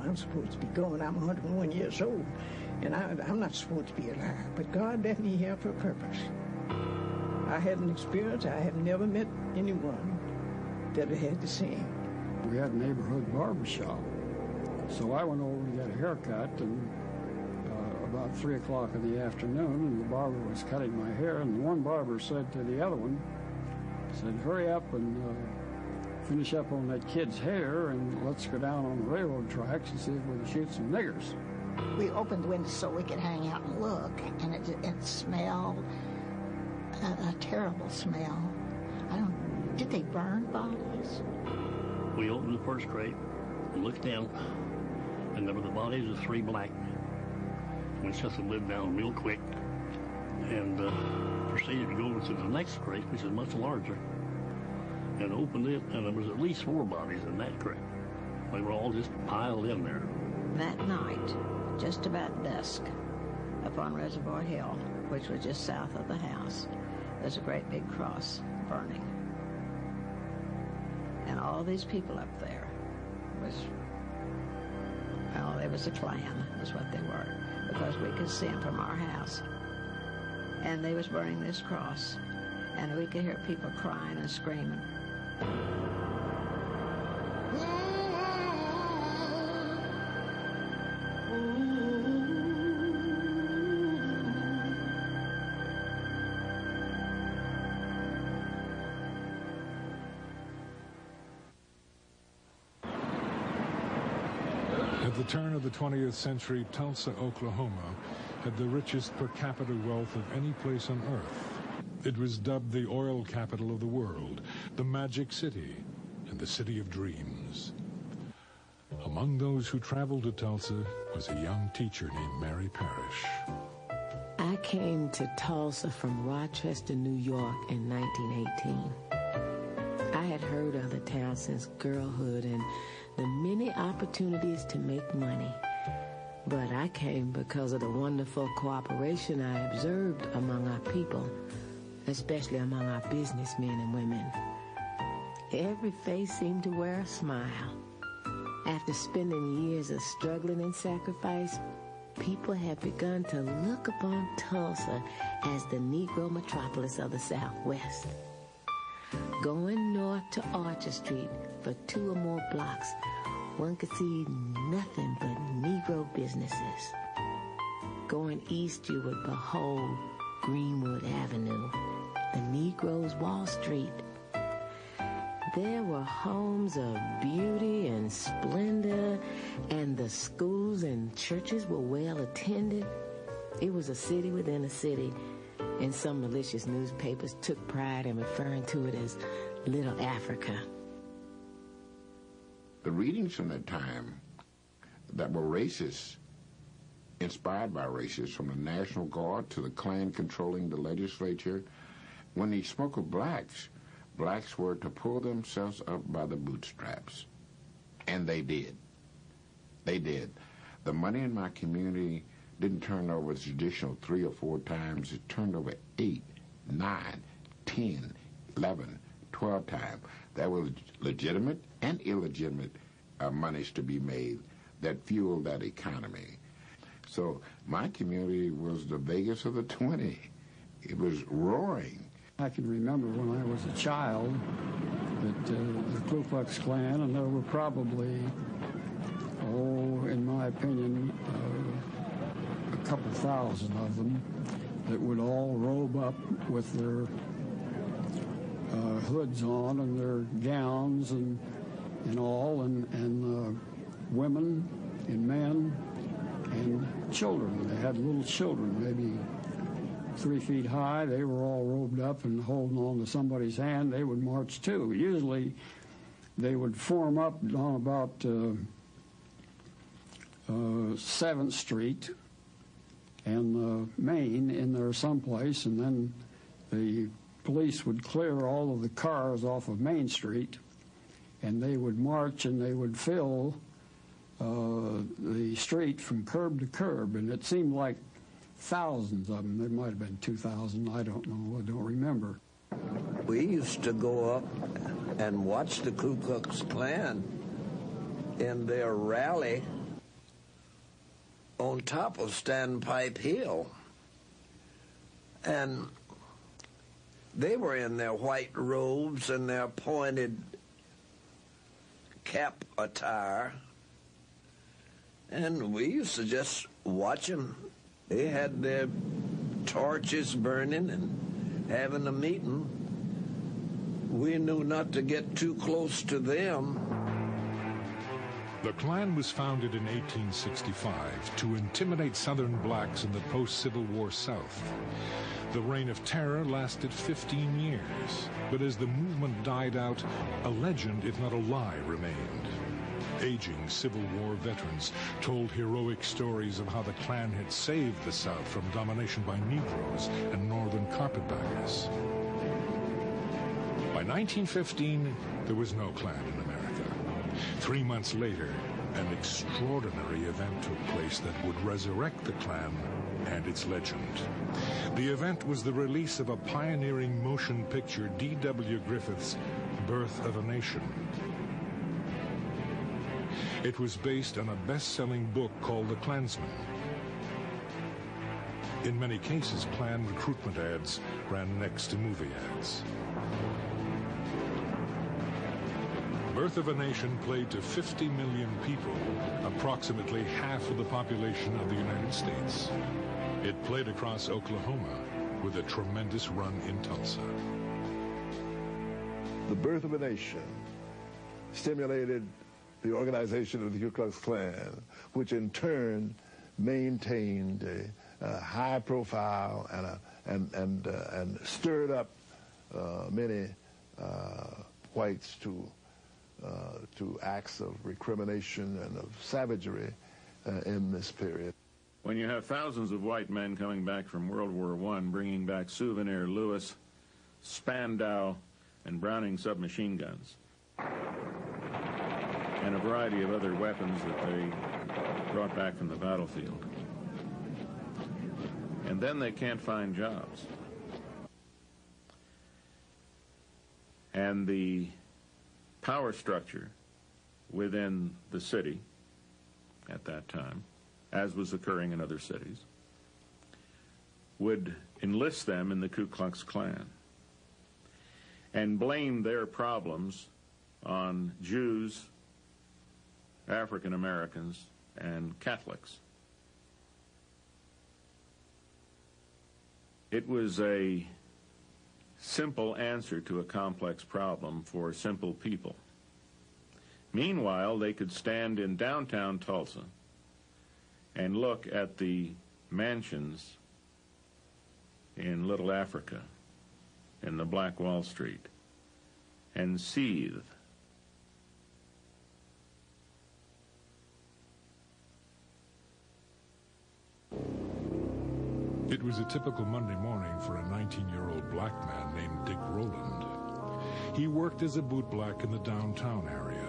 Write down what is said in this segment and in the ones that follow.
I'm supposed to be going. I'm 101 years old, and I'm not supposed to be alive. But God let me here for a purpose. I had an experience. I have never met anyone that had the same. We had a neighborhood barber shop, so I went over to get a haircut, and about 3 o'clock in the afternoon, and the barber was cutting my hair, and one barber said to the other one, said, "Hurry up and finish up on that kid's hair, and let's go down on the railroad tracks and see if we can shoot some niggers." We opened the windows so we could hang out and look, and it smelled a terrible smell. Did they burn bodies? We opened the first crate and looked down, and there were the bodies of 3 black men. We shut the lid down real quick and proceeded to go over to the next crate, which is much larger, and opened it, and there was at least 4 bodies in that crate. They were all just piled in there. That night, just about dusk, up on Reservoir Hill, which was just south of the house, there's a great big cross burning. And all these people up there it was a Klan, is what they were, because we could see them from our house. And they was burning this cross, and we could hear people crying and screaming. At the turn of the 20th century, Tulsa, Oklahoma, had the richest per capita wealth of any place on earth. It was dubbed the oil capital of the world, the Magic City, and the City of Dreams. Among those who traveled to Tulsa was a young teacher named Mary Parrish. I came to Tulsa from Rochester, New York in 1918. I had heard of the town since girlhood and the many opportunities to make money. But I came because of the wonderful cooperation I observed among our people, especially among our businessmen and women. Every face seemed to wear a smile. After spending years of struggling and sacrifice, people had begun to look upon Tulsa as the Negro metropolis of the Southwest. Going north to Archer Street for 2 or more blocks, one could see nothing but Negro businesses. Going east, you would behold Greenwood Avenue, the Negroes' Wall Street. There were homes of beauty and splendor, and the schools and churches were well attended. It was a city within a city, and some malicious newspapers took pride in referring to it as Little Africa. The readings from that time that were racist, inspired by racists, from the National Guard to the Klan controlling the legislature, when he spoke of blacks were to pull themselves up by the bootstraps. And they did. They did. The money in my community didn't turn over the traditional 3 or 4 times. It turned over 8, 9, 10, 11, 12 times. There were legitimate and illegitimate monies to be made that fueled that economy. So my community was the Vegas of the 20. It was roaring. I can remember when I was a child that the Ku Klux Klan, and there were probably, in my opinion, a couple thousand of them that would all robe up with their hoods on and their gowns and all, and women and men and children. They had little children, maybe 3 feet high. They were all robed up and holding on to somebody's hand. They would march too. Usually they would form up on about 7th Street and Main in there someplace, and then the police would clear all of the cars off of Main Street, and they would march and they would fill the street from curb to curb, and it seemed like thousands of them. There might have been 2,000, I don't know, I don't remember. We used to go up and watch the Ku Klux Klan in their rally on top of Standpipe Hill. And they were in their white robes and their pointed cap attire. And we used to just watch them. They had their torches burning and having a meeting. We knew not to get too close to them. The Klan was founded in 1865 to intimidate Southern blacks in the post-Civil War South. The reign of terror lasted 15 years, but as the movement died out, a legend, if not a lie, remained. Aging Civil War veterans told heroic stories of how the Klan had saved the South from domination by Negroes and Northern carpetbaggers. By 1915, there was no Klan in America. 3 months later, an extraordinary event took place that would resurrect the Klan and its legend. The event was the release of a pioneering motion picture, D.W. Griffith's Birth of a Nation. It was based on a best-selling book called The Klansman. In many cases, Klan recruitment ads ran next to movie ads. Birth of a Nation played to 50 million people, approximately half of the population of the United States. It played across Oklahoma with a tremendous run in Tulsa. The Birth of a Nation stimulated the organization of the Ku Klux Klan, which in turn maintained a high profile and stirred up many whites to acts of recrimination and of savagery in this period. When you have thousands of white men coming back from World War I, bringing back Souvenir Lewis, Spandau, and Browning submachine guns, and a variety of other weapons that they brought back from the battlefield, and then they can't find jobs, and the power structure within the city at that time, as was occurring in other cities, would enlist them in the Ku Klux Klan and blame their problems on Jews, African Americans, and Catholics. It was a simple answer to a complex problem for simple people. Meanwhile, they could stand in downtown Tulsa and look at the mansions in Little Africa, in the Black Wall Street, and seethe. It was a typical Monday morning for a 19-year-old black man named Dick Rowland. He worked as a bootblack in the downtown area.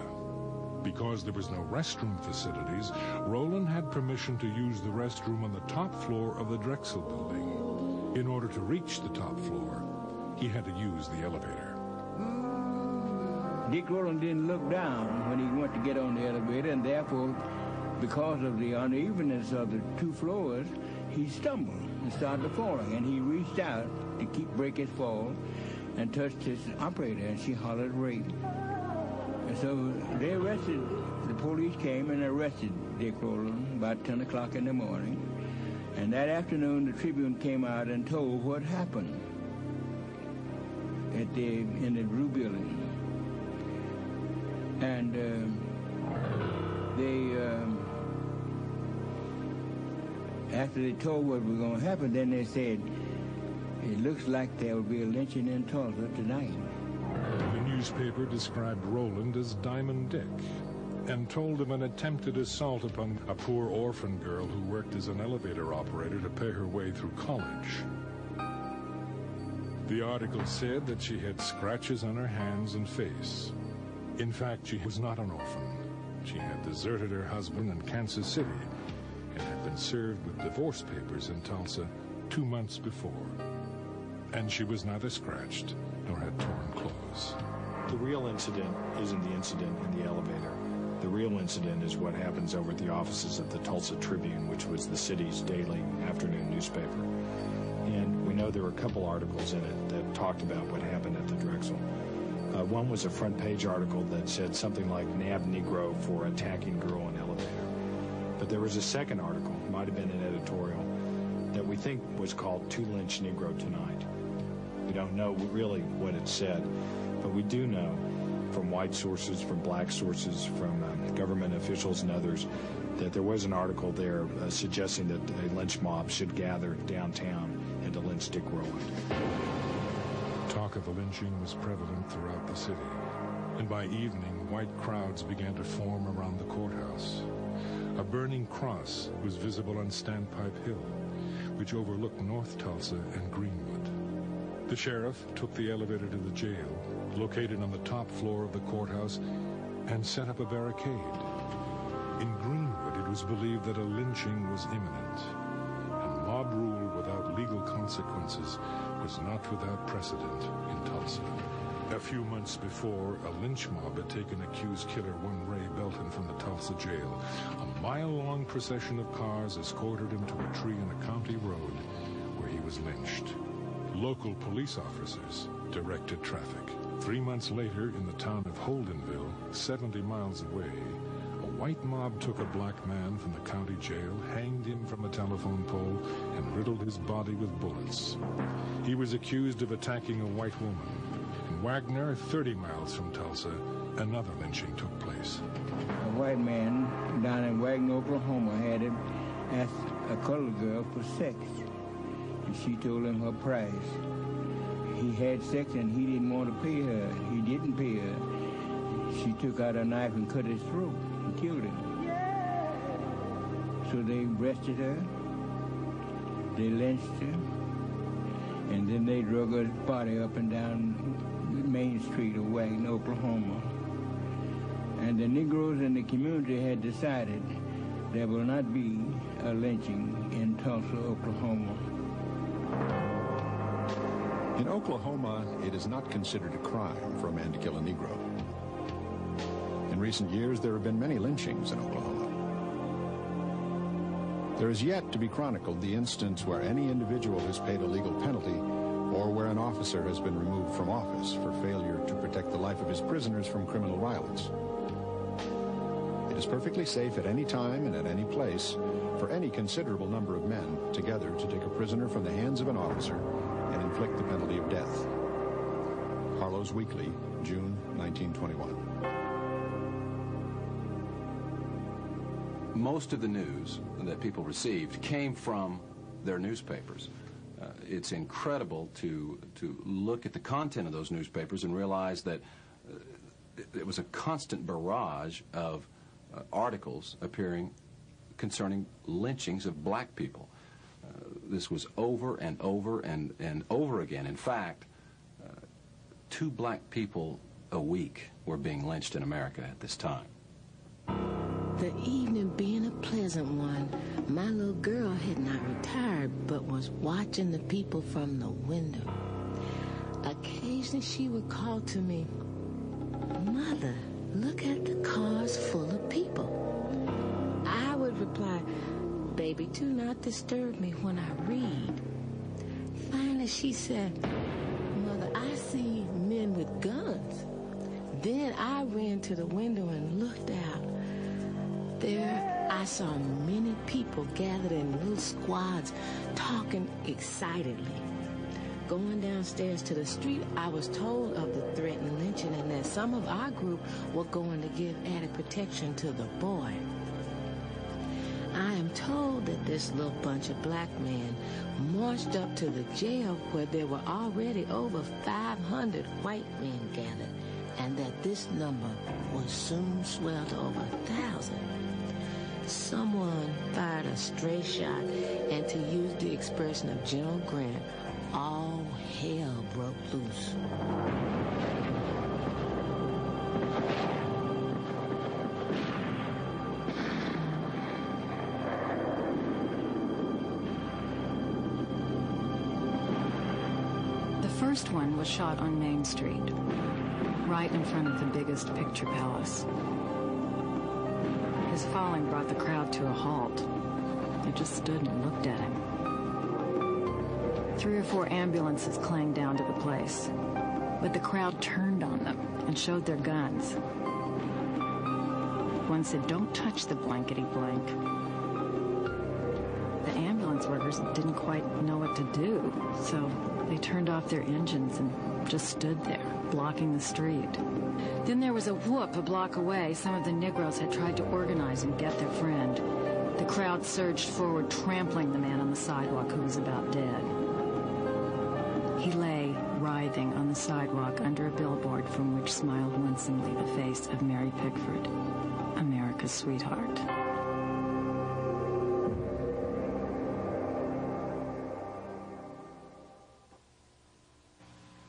Because there was no restroom facilities, Rowland had permission to use the restroom on the top floor of the Drexel building. In order to reach the top floor, he had to use the elevator. Dick Rowland didn't look down when he went to get on the elevator, and therefore, because of the unevenness of the two floors, he stumbled and started falling, and he reached out to break his fall and touched his operator, and she hollered rape. And so they arrested, the police came and arrested Dick Rowland about 10 o'clock in the morning. And that afternoon, the Tribune came out and told what happened in the Blue Building. And after they told what was going to happen, then they said, it looks like there will be a lynching in Tulsa tonight. The newspaper described Rowland as Diamond Dick and told of an attempted assault upon a poor orphan girl who worked as an elevator operator to pay her way through college. The article said that she had scratches on her hands and face. In fact, she was not an orphan. She had deserted her husband in Kansas City and had been served with divorce papers in Tulsa 2 months before. And she was neither scratched nor had torn clothes. The real incident isn't the incident in the elevator. The real incident is what happens over at the offices of the Tulsa Tribune, which was the city's daily afternoon newspaper. And we know there were a couple articles in it that talked about what happened at the Drexel. One was a front page article that said something like "Nab Negro for attacking girl in elevator." But there was a second article, might have been an editorial, that we think was called "To Lynch Negro Tonight." We don't know really what it said, but we do know from white sources, from black sources, from government officials and others, that there was an article there suggesting that a lynch mob should gather downtown and to lynch Dick Rowland. Talk of a lynching was prevalent throughout the city, and by evening, white crowds began to form around the courthouse. A burning cross was visible on Standpipe Hill, which overlooked North Tulsa and Greenwood. The sheriff took the elevator to the jail, located on the top floor of the courthouse, and set up a barricade. In Greenwood, it was believed that a lynching was imminent, and mob rule without legal consequences was not without precedent in Tulsa. A few months before, a lynch mob had taken accused killer one Ray Belton from the Tulsa jail. A mile-long procession of cars escorted him to a tree on a county road where he was lynched. Local police officers directed traffic. 3 months later, in the town of Holdenville, 70 miles away, a white mob took a black man from the county jail, hanged him from a telephone pole, and riddled his body with bullets. He was accused of attacking a white woman. In Wagner, 30 miles from Tulsa, another lynching took place. A white man down in Wagner, Oklahoma, had him ask a colored girl for sex, and she told him her price. He had sex and he didn't want to pay her. He didn't pay her. She took out a knife and cut his throat and killed him. So they arrested her, they lynched her, and then they drug her body up and down Main Street of Wagner, Oklahoma. And the Negroes in the community had decided there will not be a lynching in Tulsa, Oklahoma. In Oklahoma, it is not considered a crime for a man to kill a Negro. In recent years, there have been many lynchings in Oklahoma. There is yet to be chronicled the instance where any individual has paid a legal penalty or where an officer has been removed from office for failure to protect the life of his prisoners from criminal violence. It is perfectly safe at any time and at any place for any considerable number of men together to take a prisoner from the hands of an officer and inflict the penalty of death. Harlow's Weekly, June 1921. Most of the news that people received came from their newspapers. It's incredible to look at the content of those newspapers and realize that it was a constant barrage of articles appearing concerning lynchings of black people. This was over and over and over again. In fact, 2 black people a week were being lynched in America at this time. The evening being a pleasant one, my little girl had not retired but was watching the people from the window. Occasionally she would call to me, "Mother, look at the cars full of people." I would reply, "Baby, do not disturb me when I read." Finally she said, "Mother, I see men with guns." Then I ran to the window and looked out. There, I saw many people gathered in little squads, talking excitedly. Going downstairs to the street, I was told of the threatened lynching and that some of our group were going to give added protection to the boy. I am told that this little bunch of black men marched up to the jail where there were already over 500 white men gathered, and that this number would soon swell to over 1,000. Someone fired a stray shot, and to use the expression of General Grant, all hell broke loose. The first one was shot on Main Street, right in front of the biggest picture palace. His falling brought the crowd to a halt. They just stood and looked at him. 3 or 4 ambulances clanged down to the place, but the crowd turned on them and showed their guns. One said, "Don't touch the blankety blank." The ambulance workers didn't quite know what to do, so they turned off their engines and just stood there, blocking the street. Then there was a whoop a block away. Some of the Negroes had tried to organize and get their friend. The crowd surged forward, trampling the man on the sidewalk who was about dead. He lay, writhing on the sidewalk under a billboard from which smiled winsomely the face of Mary Pickford, America's sweetheart.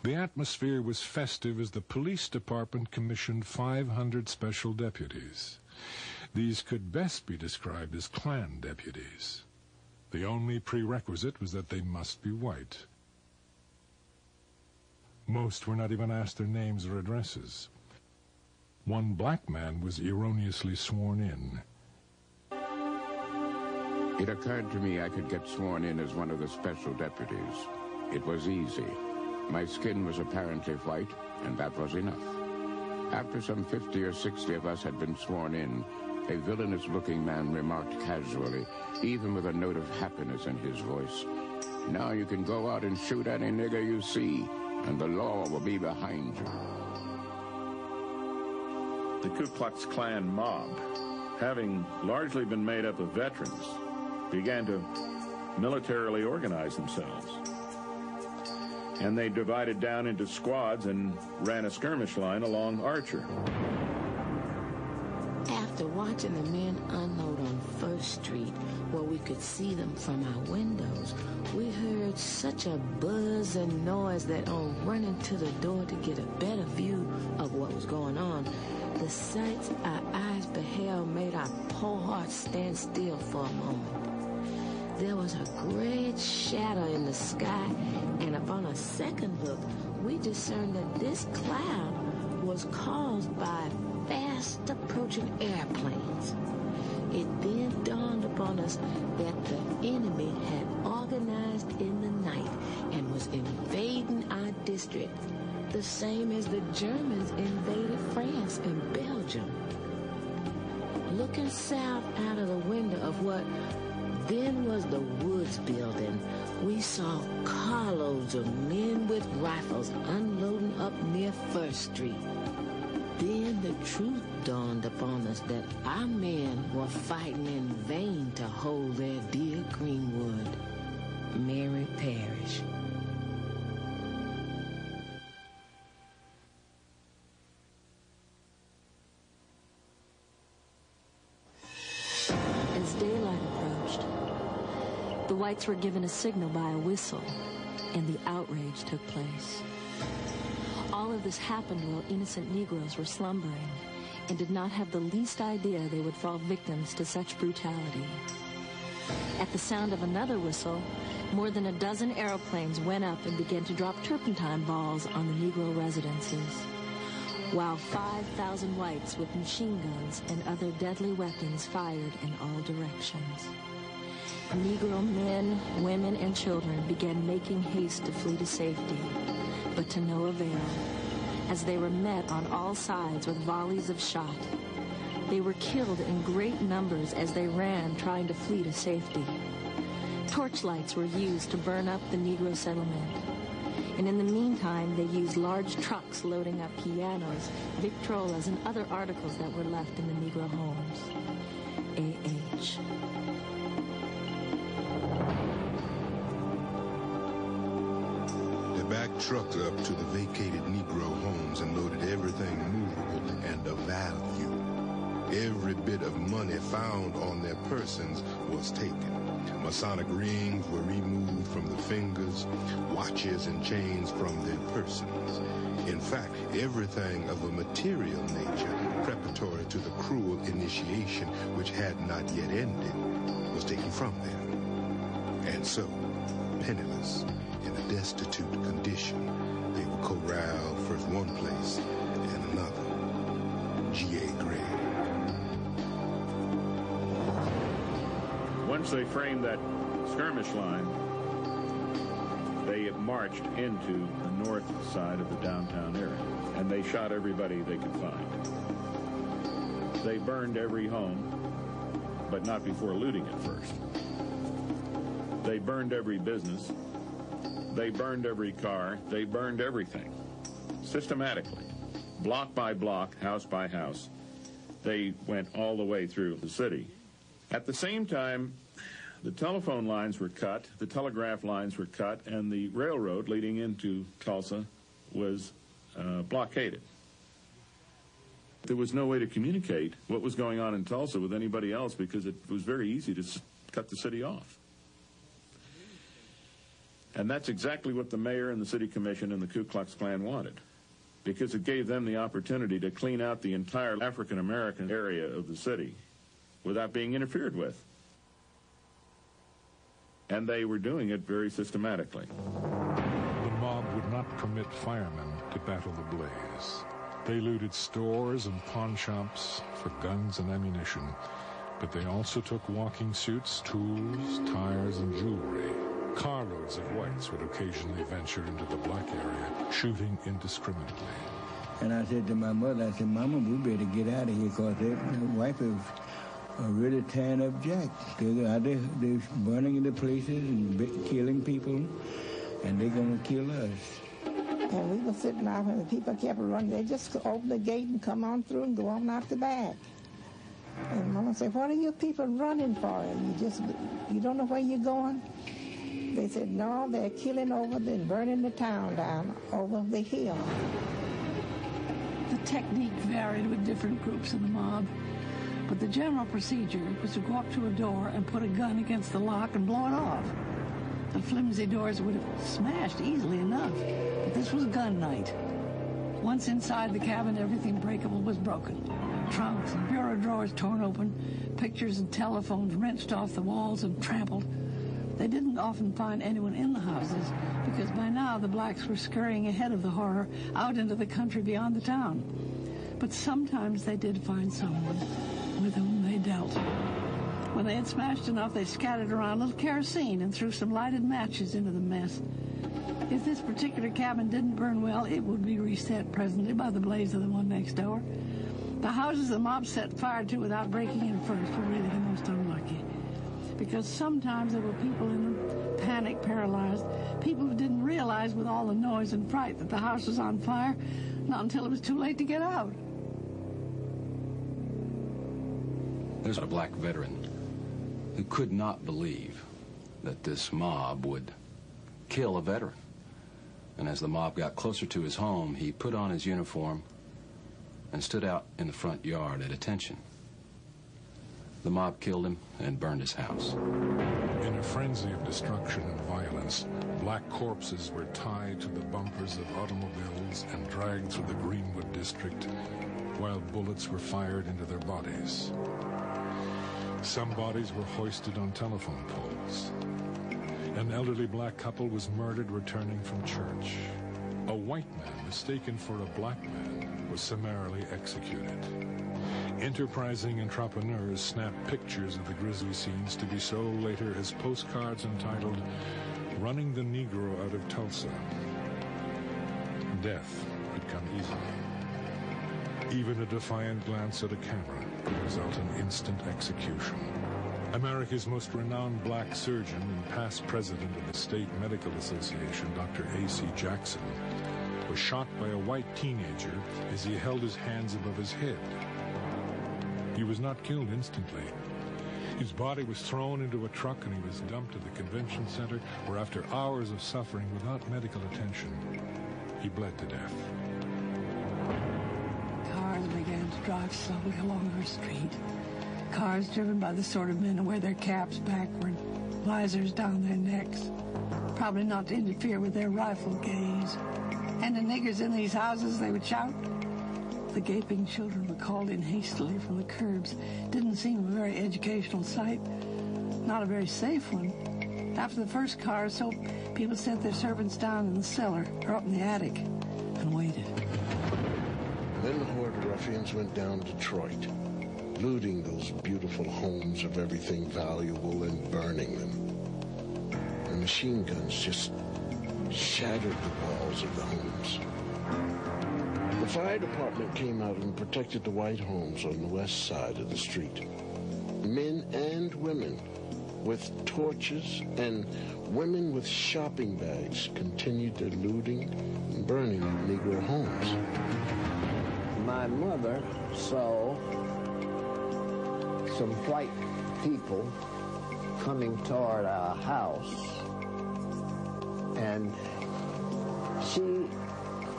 The atmosphere was festive as the police department commissioned 500 special deputies. These could best be described as Klan deputies. The only prerequisite was that they must be white. Most were not even asked their names or addresses. One black man was erroneously sworn in. It occurred to me I could get sworn in as one of the special deputies. It was easy. My skin was apparently white, and that was enough. After some 50 or 60 of us had been sworn in, a villainous-looking man remarked casually, even with a note of happiness in his voice, "Now you can go out and shoot any nigger you see, and the law will be behind you." The Ku Klux Klan mob, having largely been made up of veterans, began to militarily organize themselves. And they divided down into squads and ran a skirmish line along Archer. After watching the men unload on First Street, where we could see them from our windows, we heard such a buzz and noise that on running to the door to get a better view of what was going on, the sights our eyes beheld made our poor hearts stand still for a moment. There was a great shadow in the sky, and upon a second look, we discerned that this cloud was caused by fast approaching airplanes. It then dawned upon us that the enemy had organized in the night and was invading our district, the same as the Germans invaded France and Belgium. Looking south out of the window of what then was the Woods building, we saw carloads of men with rifles unloading up near First Street. Then the truth dawned upon us that our men were fighting in vain to hold their dear Greenwood, Mary Parish. As daylight approached, the whites were given a signal by a whistle, and the outrage took place. All of this happened while innocent Negroes were slumbering and did not have the least idea they would fall victims to such brutality. At the sound of another whistle, more than a dozen aeroplanes went up and began to drop turpentine balls on the Negro residences, while 5,000 whites with machine guns and other deadly weapons fired in all directions. Negro men, women, and children began making haste to flee to safety, but to no avail, as they were met on all sides with volleys of shot. They were killed in great numbers as they ran, trying to flee to safety. Torchlights were used to burn up the Negro settlement, and in the meantime, they used large trucks loading up pianos, Victrolas, and other articles that were left in the Negro homes. A.H. They backed trucks up to the vacated Negro homes and loaded everything movable and of value. Every bit of money found on their persons was taken. Masonic rings were removed from the fingers, watches and chains from their persons. In fact, everything of a material nature preparatory to the cruel initiation, which had not yet ended, was taken from them. And so, penniless, in a destitute condition, they were corralled first one place and another. G.A. Gray. Once they framed that skirmish line, they marched into the north side of the downtown area, and they shot everybody they could find. They burned every home, but not before looting it first. They burned every business. They burned every car. They burned everything, systematically, block by block, house by house. They went all the way through the city. At the same time, the telephone lines were cut, the telegraph lines were cut, and the railroad leading into Tulsa was blockaded. There was no way to communicate what was going on in Tulsa with anybody else because it was very easy to cut the city off. And that's exactly what the mayor and the city commission and the Ku Klux Klan wanted, because it gave them the opportunity to clean out the entire African-American area of the city without being interfered with. And they were doing it very systematically. The mob would not permit firemen to battle the blaze. They looted stores and pawn shops for guns and ammunition, but they also took walking suits, tools, tires, and jewelry. Carloads of whites would occasionally venture into the black area, shooting indiscriminately. And I said to my mother, I said, Mama, we better get out of here because the wife is really tearing up Jack. They're burning the places and killing people, and they're going to kill us. And we were sitting out and the people kept running. They just open the gate and come on through and go on out the back. And Mama said, what are you people running for? And you don't know where you're going? They said, no, they're killing over and burning the town down over the hill. The technique varied with different groups in the mob, but the general procedure was to go up to a door and put a gun against the lock and blow it off. The flimsy doors would have smashed easily enough, but this was gun night. Once inside the cabin, everything breakable was broken. Trunks and bureau drawers torn open, pictures and telephones wrenched off the walls and trampled. They didn't often find anyone in the houses because by now the blacks were scurrying ahead of the horror out into the country beyond the town. But sometimes they did find someone with whom they dealt. When they had smashed enough, they scattered around a little kerosene and threw some lighted matches into the mess. If this particular cabin didn't burn well, it would be reset presently by the blaze of the one next door. The houses the mob set fire to without breaking in first were really the most unlucky, because sometimes there were people in them, panic paralyzed, people who didn't realize with all the noise and fright that the house was on fire, not until it was too late to get out. There's a black veteran who could not believe that this mob would kill a veteran. And as the mob got closer to his home, he put on his uniform and stood out in the front yard at attention. The mob killed him and burned his house. In a frenzy of destruction and violence, black corpses were tied to the bumpers of automobiles and dragged through the Greenwood district, while bullets were fired into their bodies. Some bodies were hoisted on telephone poles. An elderly black couple was murdered returning from church. A white man mistaken for a black man was summarily executed. Enterprising entrepreneurs snapped pictures of the grisly scenes to be sold later as postcards entitled, "Running the Negro Out of Tulsa." Death could come easily. Even a defiant glance at a camera could result in instant execution. America's most renowned black surgeon and past president of the State Medical Association, Dr. A.C. Jackson, was shot by a white teenager as he held his hands above his head. He was not killed instantly. His body was thrown into a truck and he was dumped at the convention center, where after hours of suffering without medical attention, he bled to death. Cars children began to drive slowly along our street. Cars driven by the sort of men who wear their caps backward, visors down their necks, probably not to interfere with their rifle gaze. And the niggers in these houses, they would shout. The gaping children were called in hastily from the curbs. Didn't seem a very educational sight, not a very safe one. After the first car or so, people sent their servants down in the cellar or up in the attic and waited. Then the horde of ruffians went down Detroit, looting those beautiful homes of everything valuable and burning them. The machine guns just shattered the walls of the homes. The fire department came out and protected the white homes on the west side of the street. Men and women with torches and women with shopping bags continued their looting and burning of Negro homes. My mother saw some white people coming toward our house, and she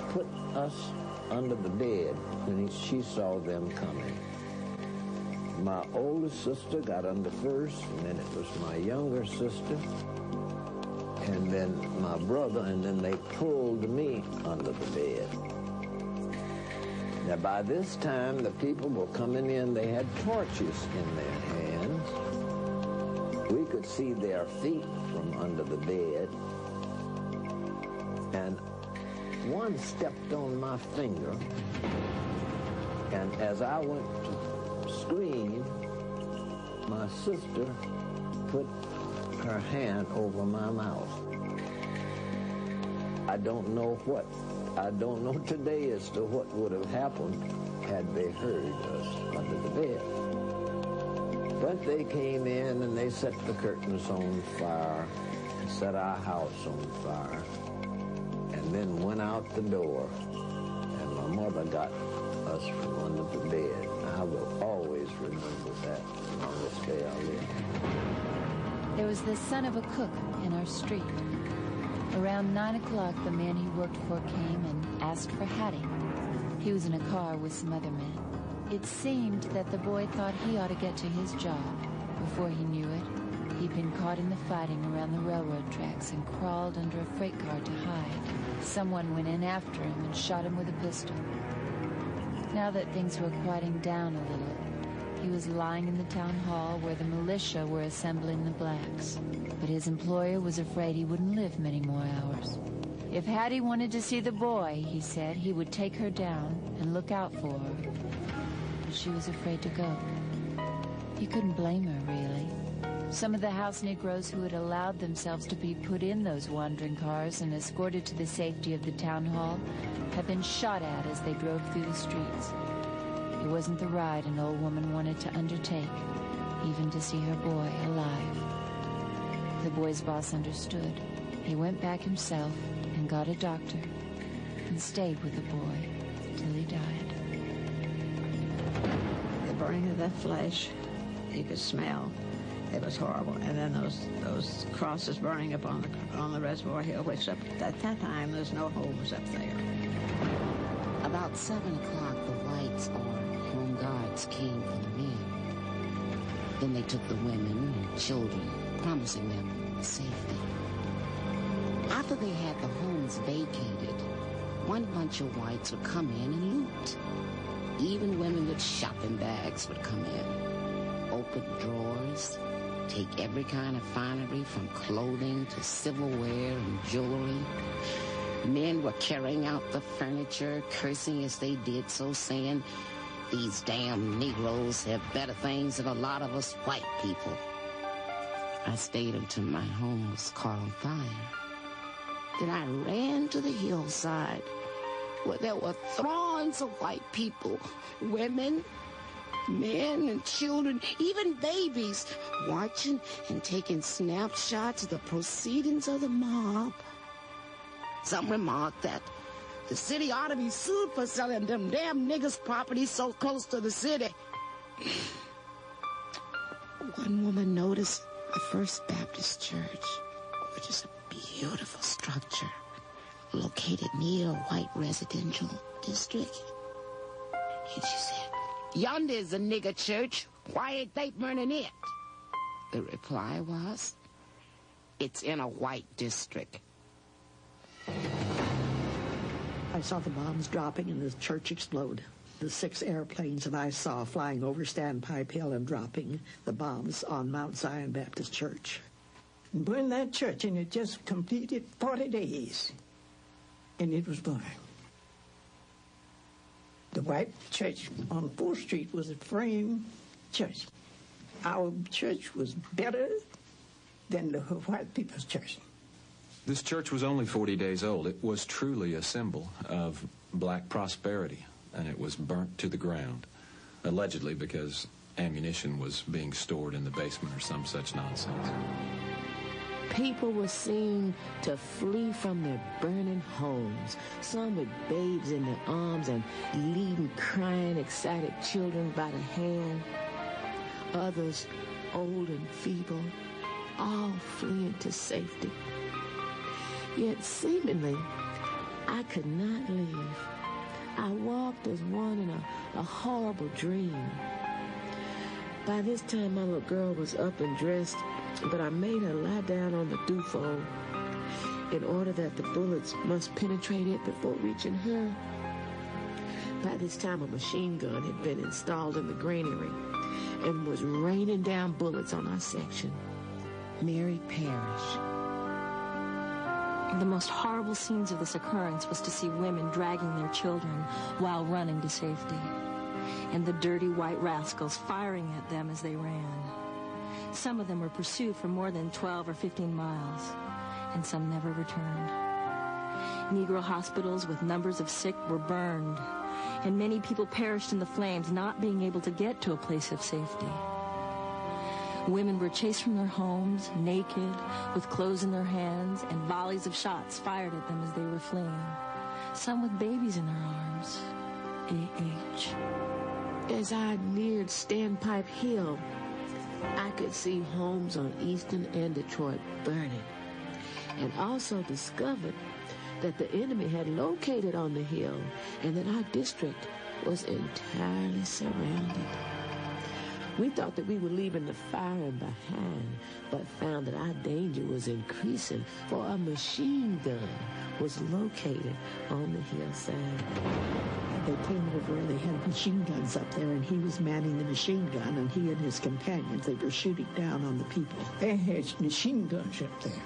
put us under the bed when she saw them coming. My oldest sister got under first, and then it was my younger sister, and then my brother, and then they pulled me under the bed. Now, by this time, the people were coming in. They had torches in their hands. We could see their feet from under the bed. And one stepped on my finger. And as I went to scream, my sister put her hand over my mouth. I don't know today as to what would have happened had they heard us under the bed. But they came in and they set the curtains on fire, set our house on fire, and then went out the door. And my mother got us from under the bed. I will always remember that on this day I live. There was the son of a cook in our street. Around 9 o'clock, the man he worked for came and asked for Hattie. He was in a car with some other men. It seemed that the boy thought he ought to get to his job. Before he knew it, he'd been caught in the fighting around the railroad tracks and crawled under a freight car to hide. Someone went in after him and shot him with a pistol. Now that things were quieting down a little, he was lying in the town hall where the militia were assembling the blacks. But his employer was afraid he wouldn't live many more hours. If Hattie wanted to see the boy, he said, he would take her down and look out for her. But she was afraid to go. You couldn't blame her, really. Some of the house Negroes who had allowed themselves to be put in those wandering cars and escorted to the safety of the town hall had been shot at as they drove through the streets. It wasn't the ride an old woman wanted to undertake, even to see her boy alive. The boy's boss understood. He went back himself and got a doctor and stayed with the boy till he died. The burning of that flesh, you could smell. It was horrible. And then those crosses burning up on the Reservoir Hill, which at that time there's no homes up there. About 7 o'clock, the whites or home guards came for the men. Then they took the women and children, promising them safety. After they had the homes vacated, one bunch of whites would come in and loot. Even women with shopping bags would come in, open drawers, take every kind of finery from clothing to silverware and jewelry. Men were carrying out the furniture, cursing as they did so, saying, "These damn Negroes have better things than a lot of us white people." I stayed until my home was caught on fire. Then I ran to the hillside where there were throngs of white people, women, men and children, even babies, watching and taking snapshots of the proceedings of the mob. Some remarked that the city ought to be sued for selling them damn niggers' property so close to the city. One woman noticed the First Baptist Church, which is a beautiful structure located near a white residential district, And she said, "Yonder is a nigger church. Why ain't they burning it?" The reply was, "It's in a white district." I saw the bombs dropping and the church explode. The 6 airplanes that I saw flying over Standpipe Hill and dropping the bombs on Mount Zion Baptist Church. And burned that church, and it just completed 40 days, and it was burned. The white church on 4th Street was a frame church. Our church was better than the white people's church. This church was only 40 days old. It was truly a symbol of black prosperity, and it was burnt to the ground, allegedly because ammunition was being stored in the basement or some such nonsense. People were seen to flee from their burning homes, some with babes in their arms and leading crying, excited children by the hand. Others, old and feeble, all fleeing to safety. Yet seemingly, I could not leave. I walked as one in a horrible dream. By this time, my little girl was up and dressed, but I made her lie down on the dewfold in order that the bullets must penetrate it before reaching her. By this time, a machine gun had been installed in the granary and was raining down bullets on our section. Mary Parrish. The most horrible scenes of this occurrence was to see women dragging their children while running to safety, and the dirty white rascals firing at them as they ran. Some of them were pursued for more than 12 or 15 miles, and some never returned. Negro hospitals with numbers of sick were burned, and many people perished in the flames, not being able to get to a place of safety. Women were chased from their homes, naked, with clothes in their hands, and volleys of shots fired at them as they were fleeing. Some with babies in their arms. A.H. As I neared Standpipe Hill, I could see homes on Eastern and Detroit burning, and also discovered that the enemy had located on the hill and that our district was entirely surrounded. We thought that we were leaving the firing behind, but found that our danger was increasing, for a machine gun was located on the hillside. They came over and they had machine guns up there, and he was manning the machine gun, and he and his companions, they were shooting down on the people. They had machine guns up there,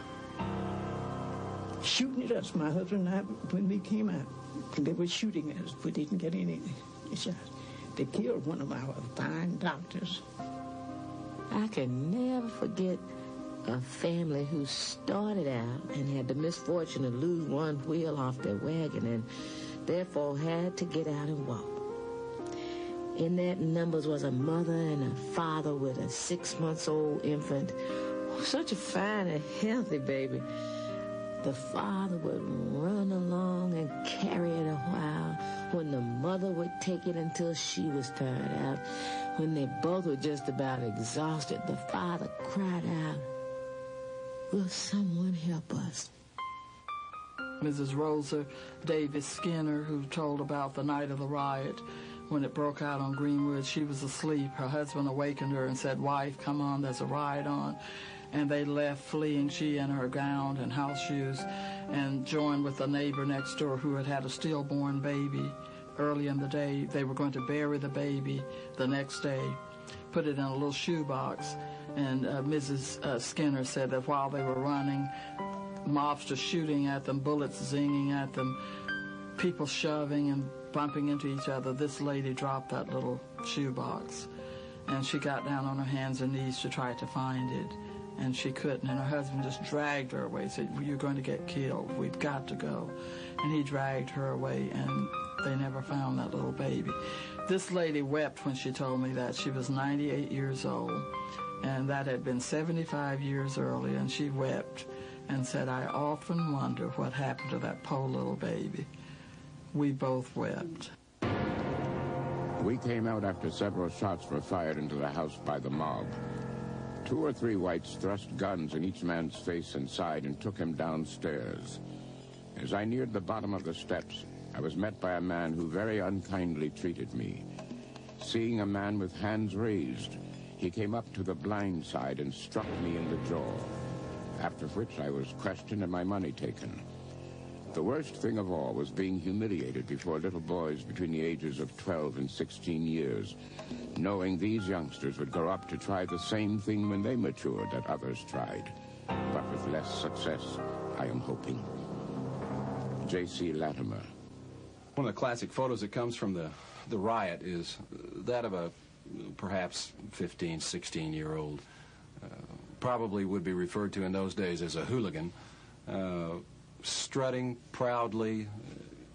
shooting at us. My husband and I, when we came out, they were shooting at us. We didn't get any shots. They killed one of our fine doctors. I can never forget a family who started out and had the misfortune to lose one wheel off their wagon and therefore had to get out and walk. In that numbers was a mother and a father with a 6-month-old infant. Such a fine and healthy baby. The father would run along and carry it a while, when the mother would take it until she was tired out. When they both were just about exhausted, the father cried out, "Will someone help us?" Mrs. Rosa Davis Skinner, who told about the night of the riot, when it broke out on Greenwood, she was asleep. Her husband awakened her and said, "Wife, come on, there's a riot on." And they left fleeing, she in her gown and house shoes, and joined with a neighbor next door who had had a stillborn baby early in the day. They were going to bury the baby the next day, put it in a little shoebox. And Mrs. Skinner said that while they were running, mobsters shooting at them, bullets zinging at them, people shoving and bumping into each other, this lady dropped that little shoebox. And she got down on her hands and knees to try to find it. And she couldn't, and her husband just dragged her away, said, "You're going to get killed. We've got to go." And he dragged her away, and they never found that little baby. This lady wept when she told me that. She was 98 years old, and that had been 75 years earlier, and she wept and said, "I often wonder what happened to that poor little baby." We both wept. We came out after several shots were fired into the house by the mob. 2 or 3 whites thrust guns in each man's face and side and took him downstairs. As I neared the bottom of the steps, I was met by a man who very unkindly treated me. Seeing a man with hands raised, he came up to the blind side and struck me in the jaw, after which I was questioned and my money taken. The worst thing of all was being humiliated before little boys between the ages of 12 and 16 years, knowing these youngsters would grow up to try the same thing when they matured that others tried, but with less success, I am hoping. J.C. Latimer. One of the classic photos that comes from the riot is that of a perhaps 15, 16-year-old, probably would be referred to in those days as a hooligan, strutting proudly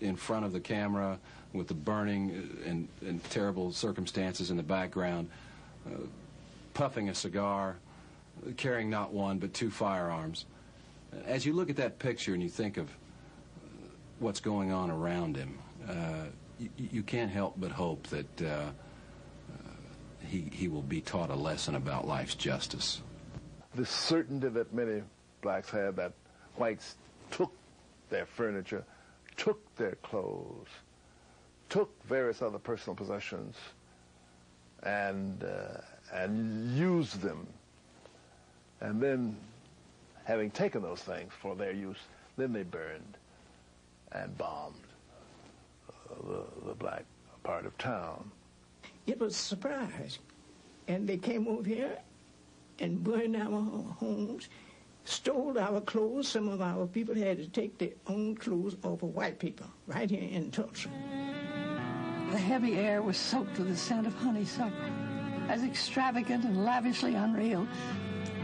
in front of the camera with the burning and terrible circumstances in the background, puffing a cigar, carrying not one but two firearms. As you look at that picture and you think of what's going on around him, you can't help but hope that he will be taught a lesson about life's justice. The certainty that many blacks had that whites took their furniture, took their clothes, took various other personal possessions, and used them. And then, having taken those things for their use, then they burned and bombed the black part of town. It was a surprise. And they came over here and burned our homes, stole our clothes. Some of our people had to take their own clothes off of white people right here in Tulsa. The heavy air was soaked with the scent of honeysuckle, as extravagant and lavishly unreal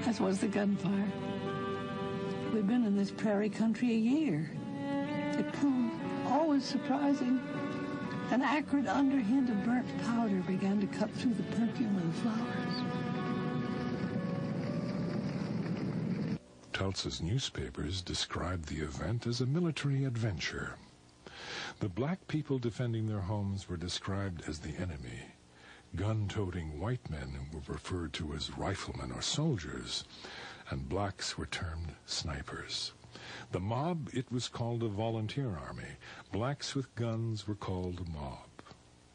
as was the gunfire. We've been in this prairie country a year. It proved always surprising. An acrid underhint of burnt powder began to cut through the perfume of the flowers. Tulsa's newspapers described the event as a military adventure. The black people defending their homes were described as the enemy. Gun-toting white men were referred to as riflemen or soldiers, and blacks were termed snipers. The mob, it was called a volunteer army. Blacks with guns were called a mob.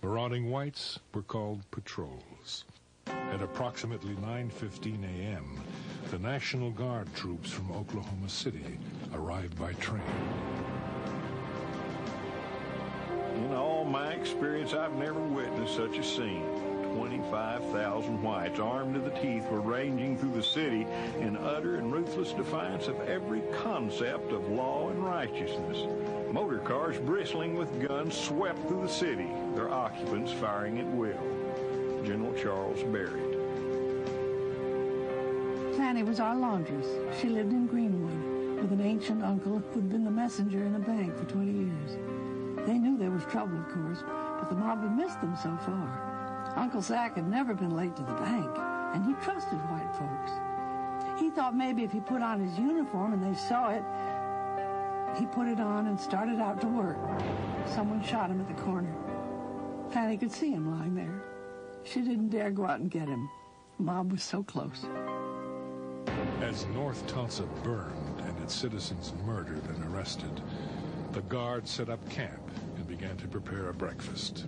Marauding whites were called patrols. At approximately 9:15 a.m., the National Guard troops from Oklahoma City arrived by train. In all my experience, I've never witnessed such a scene. 25,000 whites armed to the teeth were ranging through the city in utter and ruthless defiance of every concept of law and righteousness. Motor cars bristling with guns swept through the city, their occupants firing at will. General Charles Barrett. Fanny was our laundress. She lived in Greenwood with an ancient uncle who'd been the messenger in a bank for 20 years. They knew there was trouble, of course, but the mob had missed them so far. Uncle Zach had never been late to the bank, and he trusted white folks. He thought maybe if he put on his uniform and they saw it, he put it on and started out to work. Someone shot him at the corner. Fanny could see him lying there. She didn't dare go out and get him. The mob was so close. As North Tulsa burned and its citizens murdered and arrested, the Guard set up camp and began to prepare a breakfast.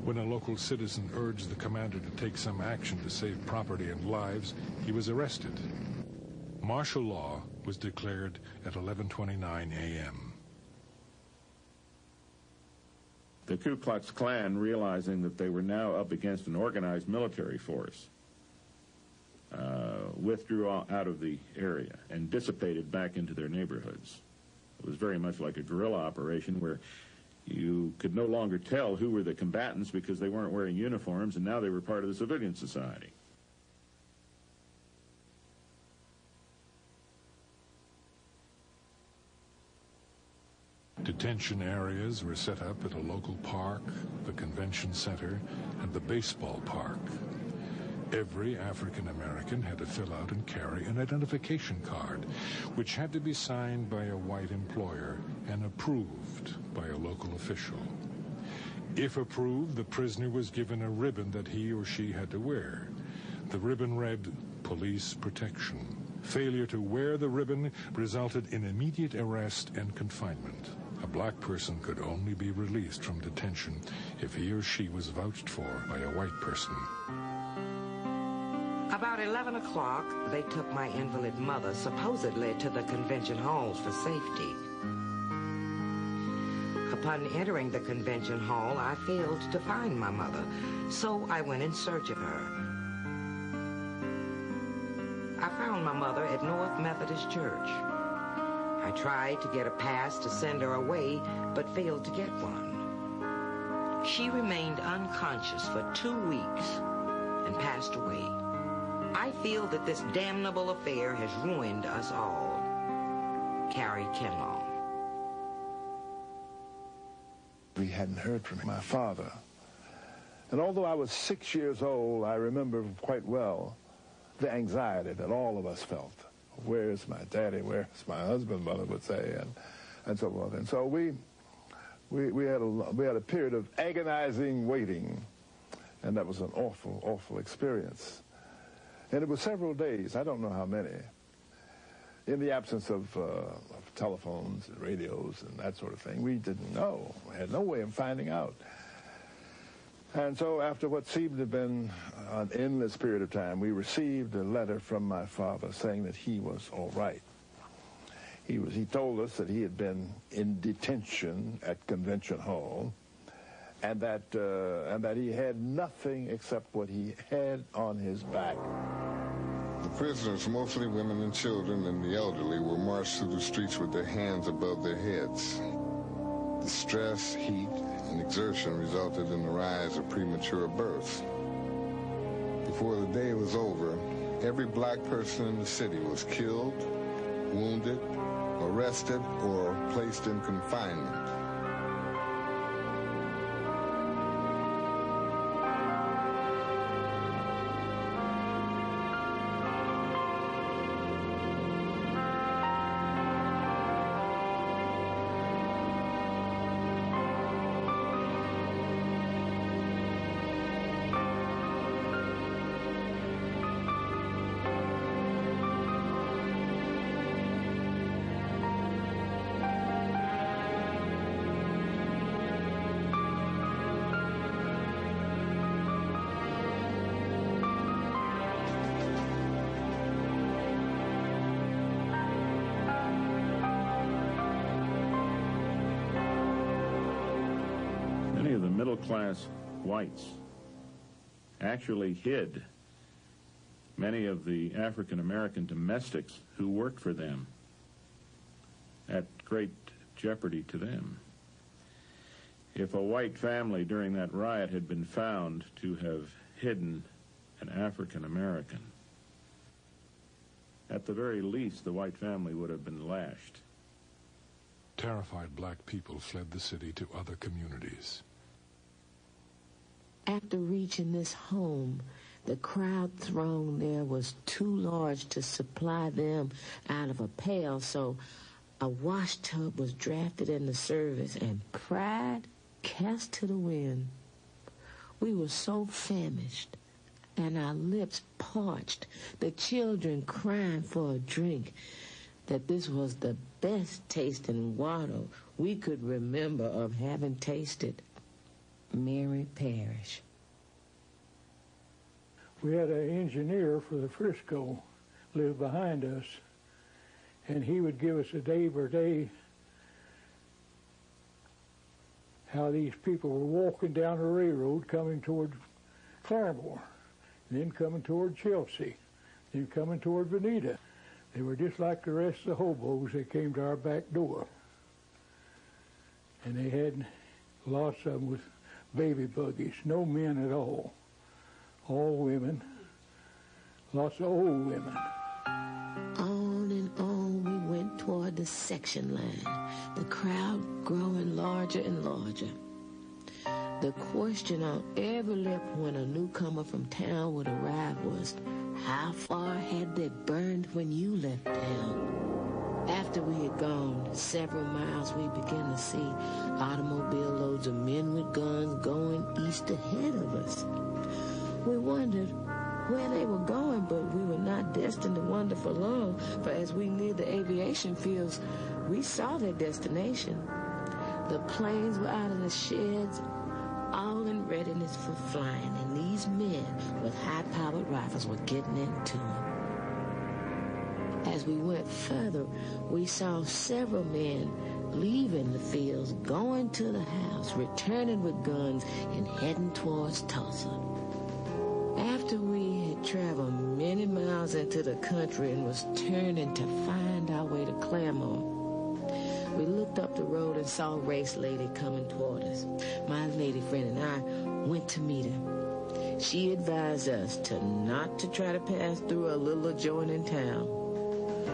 When a local citizen urged the commander to take some action to save property and lives, he was arrested. Martial law was declared at 11:29 a.m. The Ku Klux Klan, realizing that they were now up against an organized military force, withdrew out of the area and dissipated back into their neighborhoods. It was very much like a guerrilla operation where you could no longer tell who were the combatants because they weren't wearing uniforms, and now they were part of the civilian society. Detention areas were set up at a local park, the convention center, and the baseball park. Every African American had to fill out and carry an identification card, which had to be signed by a white employer and approved by a local official. If approved, the prisoner was given a ribbon that he or she had to wear. The ribbon read, "Police Protection." Failure to wear the ribbon resulted in immediate arrest and confinement. A black person could only be released from detention if he or she was vouched for by a white person. About 11 o'clock, they took my invalid mother supposedly to the convention halls for safety. Upon entering the convention hall, I failed to find my mother, so I went in search of her. I found my mother at North Methodist Church. I tried to get a pass to send her away, but failed to get one. She remained unconscious for 2 weeks and passed away. I feel that this damnable affair has ruined us all. Carrie Kinlaw. We hadn't heard from my father. And although I was 6 years old, I remember quite well the anxiety that all of us felt. Where's my daddy? Where's my husband, mother would say, and so forth. And so we had a period of agonizing waiting, and that was an awful, awful experience. And it was several days, I don't know how many, in the absence of telephones and radios and that sort of thing. We didn't know. We had no way of finding out. And so after what seemed to have been an endless period of time, we received a letter from my father saying that he was all right. He told us that he had been in detention at Convention Hall, and that he had nothing except what he had on his back. The prisoners, mostly women and children and the elderly, were marched through the streets with their hands above their heads. The stress, heat, and exertion resulted in the rise of premature births. Before the day was over, every black person in the city was killed, wounded, arrested, or placed in confinement. Middle-class whites actually hid many of the African-American domestics who worked for them at great jeopardy to them. If a white family during that riot had been found to have hidden an African-American, at the very least, the white family would have been lashed. Terrified black people fled the city to other communities. After reaching this home, the crowd throng there was too large to supply them out of a pail, so a wash tub was drafted into service and pride cast to the wind. We were so famished and our lips parched, the children crying for a drink, that this was the best tasting water we could remember of having tasted. Mary Parrish. We had an engineer for the Frisco live behind us, and he would give us a day per day how these people were walking down the railroad coming toward Claremore, then coming toward Chelsea, then coming toward Veneta. They were just like the rest of the hobos. They came to our back door. And they had lots of them with baby buggies, no men at all women, lots of old women. On and on we went toward the section line, the crowd growing larger and larger. The question on every lip when a newcomer from town would arrive was, how far had they burned when you left town? After we had gone several miles, we began to see automobile loads of men with guns going east ahead of us. We wondered where they were going, but we were not destined to wander for long, for as we neared the aviation fields, we saw their destination. The planes were out of the sheds, all in readiness for flying, and these men with high-powered rifles were getting into them. As we went further, we saw several men leaving the fields, going to the house, returning with guns, and heading towards Tulsa. After we had traveled many miles into the country and was turning to find our way to Claremont, we looked up the road and saw a race lady coming toward us. My lady friend and I went to meet her. She advised us not to try to pass through a little adjoining town.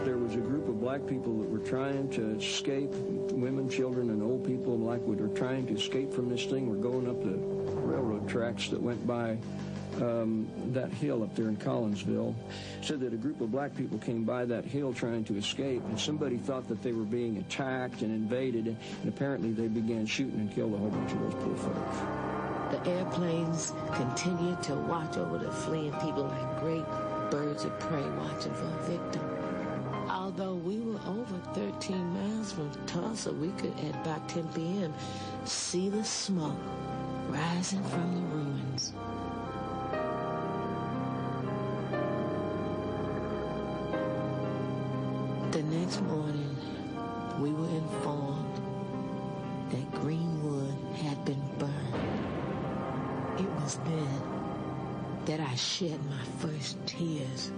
There was a group of black people that were trying to escape, women, children, and old people like we were trying to escape from this thing. We're going up the railroad tracks that went by that hill up there in Collinsville. Said that a group of black people came by that hill trying to escape, and somebody thought that they were being attacked and invaded, and apparently they began shooting and killed a whole bunch of those poor folks. The airplanes continued to watch over the fleeing people like great birds of prey watching for a victim. Although we were over 13 miles from Tulsa, we could, at about 10 p.m., see the smoke rising from the ruins. The next morning, we were informed that Greenwood had been burned. It was then that I shed my first tears.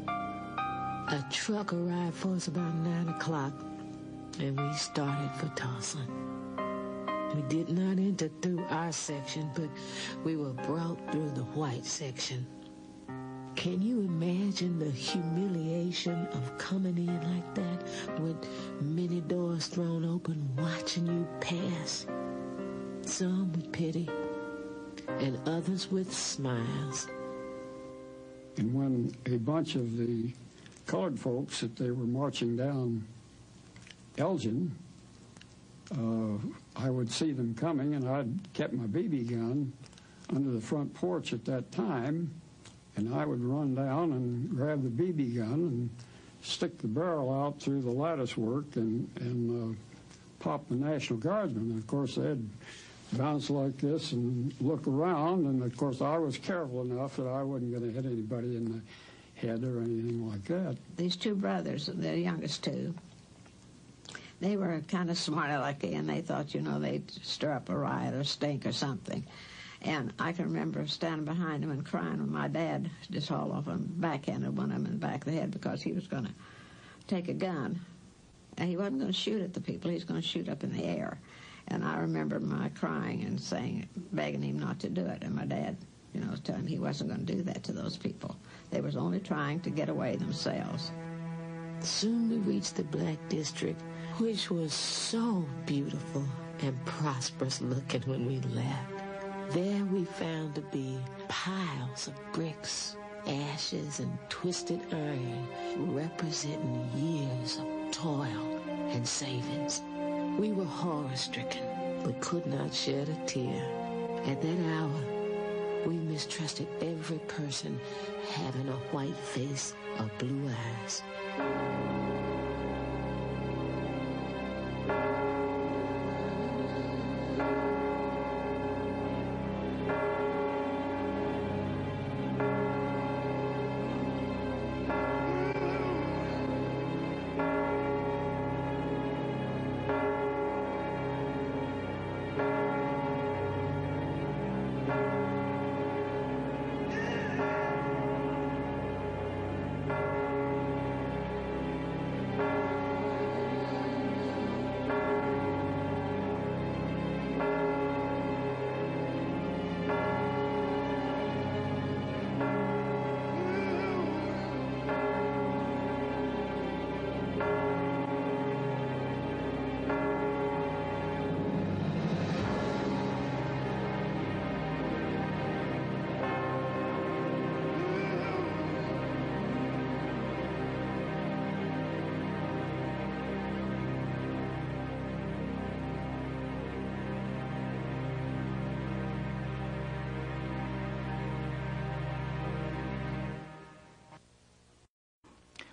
A truck arrived for us about 9 o'clock, and we started for Tulsa. We did not enter through our section, but we were brought through the white section. Can you imagine the humiliation of coming in like that, with many doors thrown open, watching you pass? Some with pity, and others with smiles. And when a bunch of the colored folks that they were marching down Elgin, I would see them coming, and I'd kept my BB gun under the front porch at that time, and I would run down and grab the BB gun and stick the barrel out through the lattice work and pop the National Guardsmen. And of course, they'd bounce like this and look around, and of course, I was careful enough that I wasn't going to hit anybody in the head or anything like that. These two brothers, the youngest two, they were kind of smart alecky, and they thought, they'd stir up a riot or stink or something. And I can remember standing behind them and crying when my dad just hauled off and backhanded one of them in the back of the head because he was going to take a gun. And he wasn't going to shoot at the people. He was going to shoot up in the air. And I remember my crying and begging him not to do it. And my dad, was telling him he wasn't going to do that to those people. They was only trying to get away themselves. Soon we reached the Black District, which was so beautiful and prosperous looking when we left. There we found to be piles of bricks, ashes, and twisted iron representing years of toil and savings. We were horror-stricken, but could not shed a tear. At that hour, we mistrusted every person having a white face or blue eyes.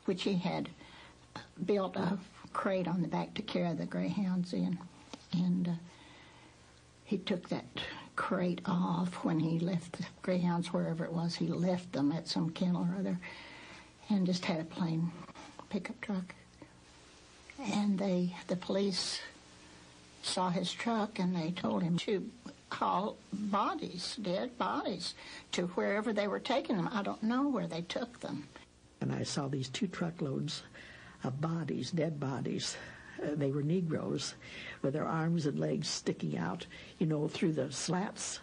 Which he had built a crate on the back to carry the greyhounds in. and he took that crate off when he left the greyhounds, wherever it was. He left them at some kennel or other, and just had a plain pickup truck. And the police saw his truck, and they told him to haul bodies, dead bodies, to wherever they were taking them. I don't know where they took them. And I saw these 2 truckloads of bodies, dead bodies. They were Negroes with their arms and legs sticking out, you know, through the slats.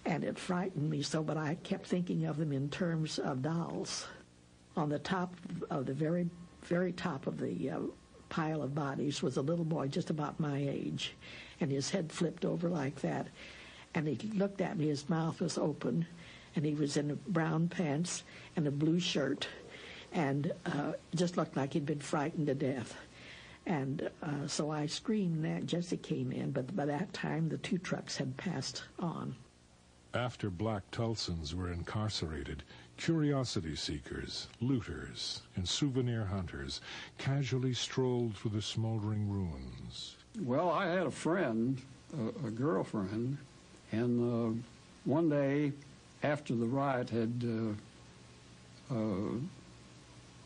And it frightened me so, but I kept thinking of them in terms of dolls. On the top of the very, very top of the pile of bodies was a little boy just about my age, and his head flipped over like that. And he looked at me, his mouth was open, and he was in brown pants and a blue shirt, and just looked like he'd been frightened to death. And so I screamed that. Jesse came in, but by that time the 2 trucks had passed on. After black Tulsans were incarcerated, curiosity seekers, looters, and souvenir hunters casually strolled through the smoldering ruins. Well, I had a friend, a girlfriend, and one day after the riot had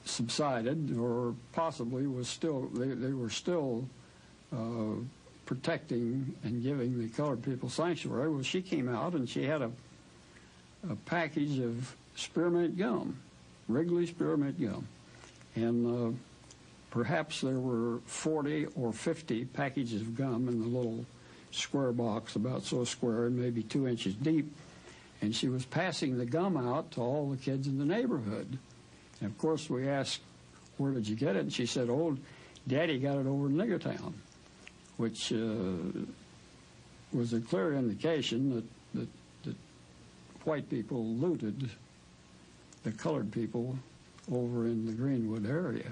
subsided, or possibly was still, they were still protecting and giving the colored people sanctuary. Well, she came out and she had a package of spearmint gum, Wrigley spearmint gum, and perhaps there were 40 or 50 packages of gum in the little square box, about so square and maybe 2 inches deep, and she was passing the gum out to all the kids in the neighborhood. And of course we asked, where did you get it? And she said, oh, Daddy got it over in Niggertown, which was a clear indication that white people looted the colored people over in the Greenwood area.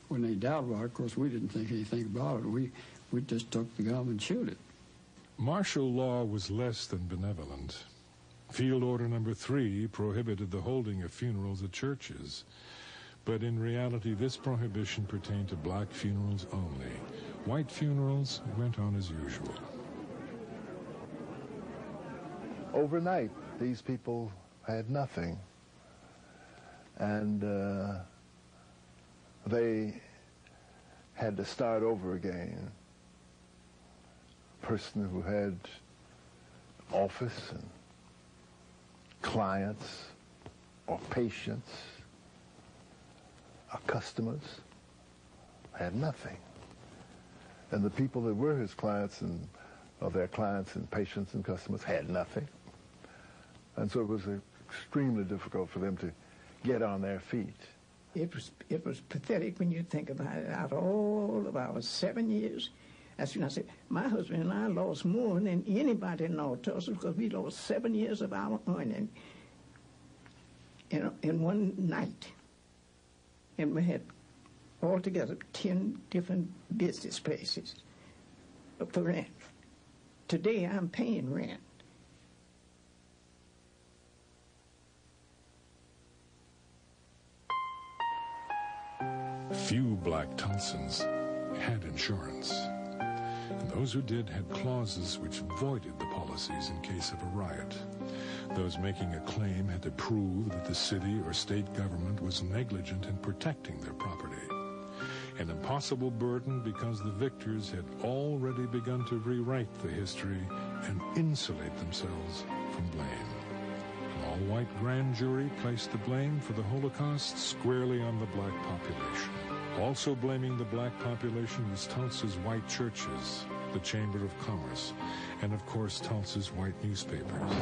When they doubted about it, of course, we didn't think anything about it. We just took the gum and chewed it. Martial law was less than benevolent. Field Order Number 3 prohibited the holding of funerals at churches. But in reality, this prohibition pertained to black funerals only. White funerals went on as usual. Overnight, these people had nothing. And they had to start over again. A person who had office and clients or patients or customers had nothing. And the people that were his clients and of their clients and patients and customers had nothing. And so it was extremely difficult for them to get on their feet. It was pathetic when you think about it. Out of all of our 7 years, that's when I said, my husband and I lost more than anybody in North Tulsa because we lost 7 years of our earning in one night. And we had altogether 10 different business places for rent. Today I'm paying rent. Few black Tulsans had insurance, and those who did had clauses which voided the policies in case of a riot. Those making a claim had to prove that the city or state government was negligent in protecting their property. An impossible burden because the victors had already begun to rewrite the history and insulate themselves from blame. An all-white grand jury placed the blame for the Holocaust squarely on the black population. Also blaming the black population was Tulsa's white churches, the Chamber of Commerce, and of course Tulsa's white newspapers.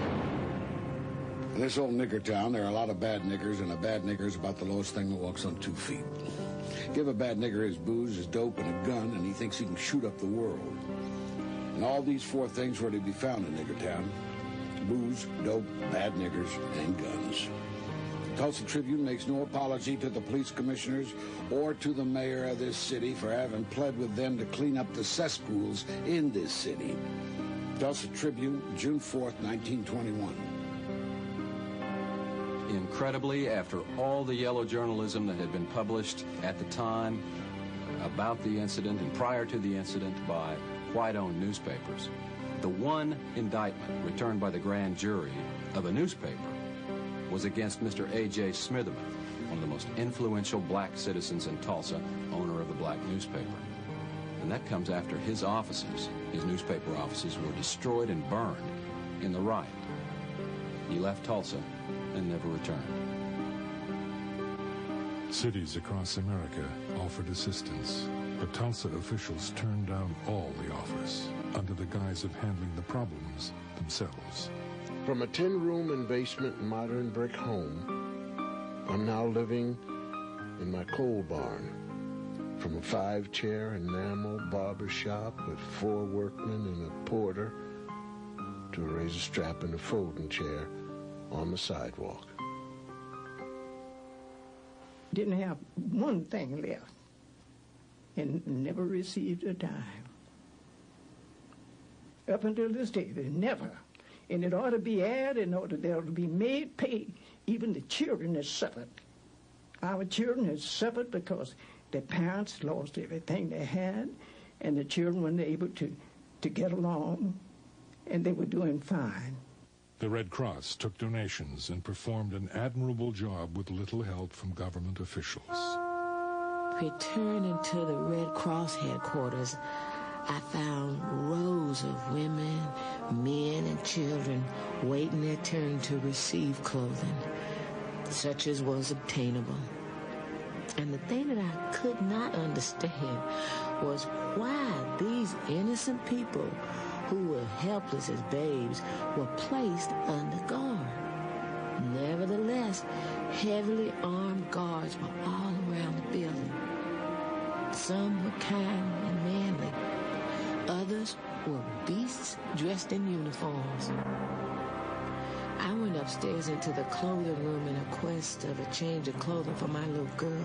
In this old nigger town, there are a lot of bad niggers, and a bad nigger is about the lowest thing that walks on 2 feet. Give a bad nigger his booze, his dope, and a gun, and he thinks he can shoot up the world. And all these 4 things were to be found in nigger town: booze, dope, bad niggers, and guns. The Tulsa Tribune makes no apology to the police commissioners or to the mayor of this city for having pled with them to clean up the cesspools in this city. Tulsa Tribune, June 4th, 1921. Incredibly, after all the yellow journalism that had been published at the time about the incident and prior to the incident by white-owned newspapers. The one indictment returned by the grand jury of a newspaper was against Mr. A.J. Smitherman, one of the most influential black citizens in Tulsa, owner of the black newspaper. And that comes after his offices, his newspaper offices, were destroyed and burned in the riot. He left Tulsa and never returned. Cities across America offered assistance, but Tulsa officials turned down all the offers under the guise of handling the problems themselves. From a 10-room and basement modern brick home, I'm now living in my coal barn. From a 5-chair enamel barber shop with 4 workmen and a porter to a razor strap and a folding chair on the sidewalk. Didn't have one thing left and never received a dime. Up until this day, they never. And it ought to be added in order there to be made pay. Even the children that suffered. Our children have suffered because their parents lost everything they had, and the children weren't able to get along, and they were doing fine. The Red Cross took donations and performed an admirable job with little help from government officials. Returning to the Red Cross headquarters, I found rows of women, men, and children waiting their turn to receive clothing, such as was obtainable. And the thing that I could not understand was why these innocent people who were helpless as babes were placed under guard. Nevertheless, heavily armed guards were all around the building. Some were kind and manly. Others were beasts dressed in uniforms. I went upstairs into the clothing room in a quest of a change of clothing for my little girl.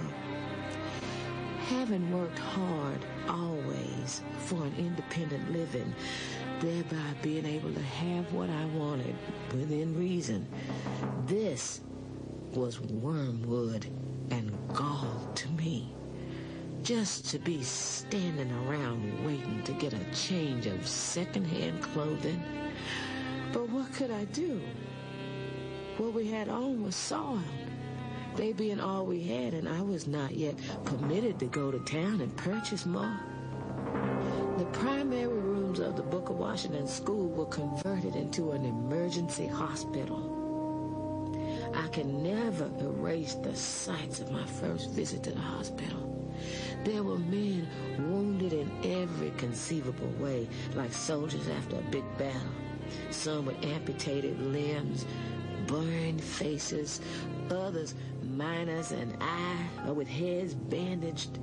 Having worked hard always for an independent living, thereby being able to have what I wanted within reason, this was wormwood and gall to me. Just to be standing around waiting to get a change of secondhand clothing. But what could I do? What we had on was soiled, they being all we had, and I was not yet permitted to go to town and purchase more. The primary rooms of the Booker Washington School were converted into an emergency hospital. I can never erase the sights of my first visit to the hospital. There were men wounded in every conceivable way, like soldiers after a big battle. Some with amputated limbs, burned faces, others minus an eye or with heads bandaged.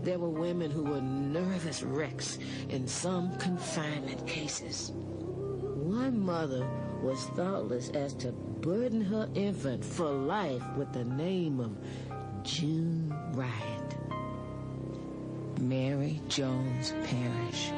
There were women who were nervous wrecks in some confinement cases. One mother was thoughtless as to burden her infant for life with the name of June Riot. Mary Jones Parrish.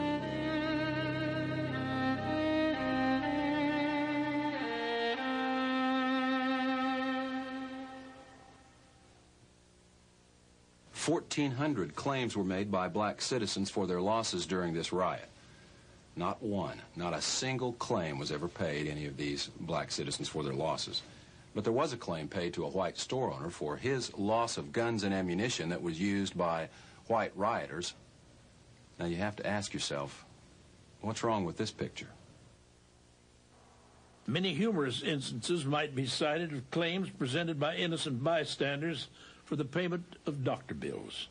$1,400 claims were made by black citizens for their losses during this riot. Not one, not a single claim was ever paid any of these black citizens for their losses. But there was a claim paid to a white store owner for his loss of guns and ammunition that was used by white rioters. Now you have to ask yourself, what's wrong with this picture? Many humorous instances might be cited of claims presented by innocent bystanders for the payment of doctor bills.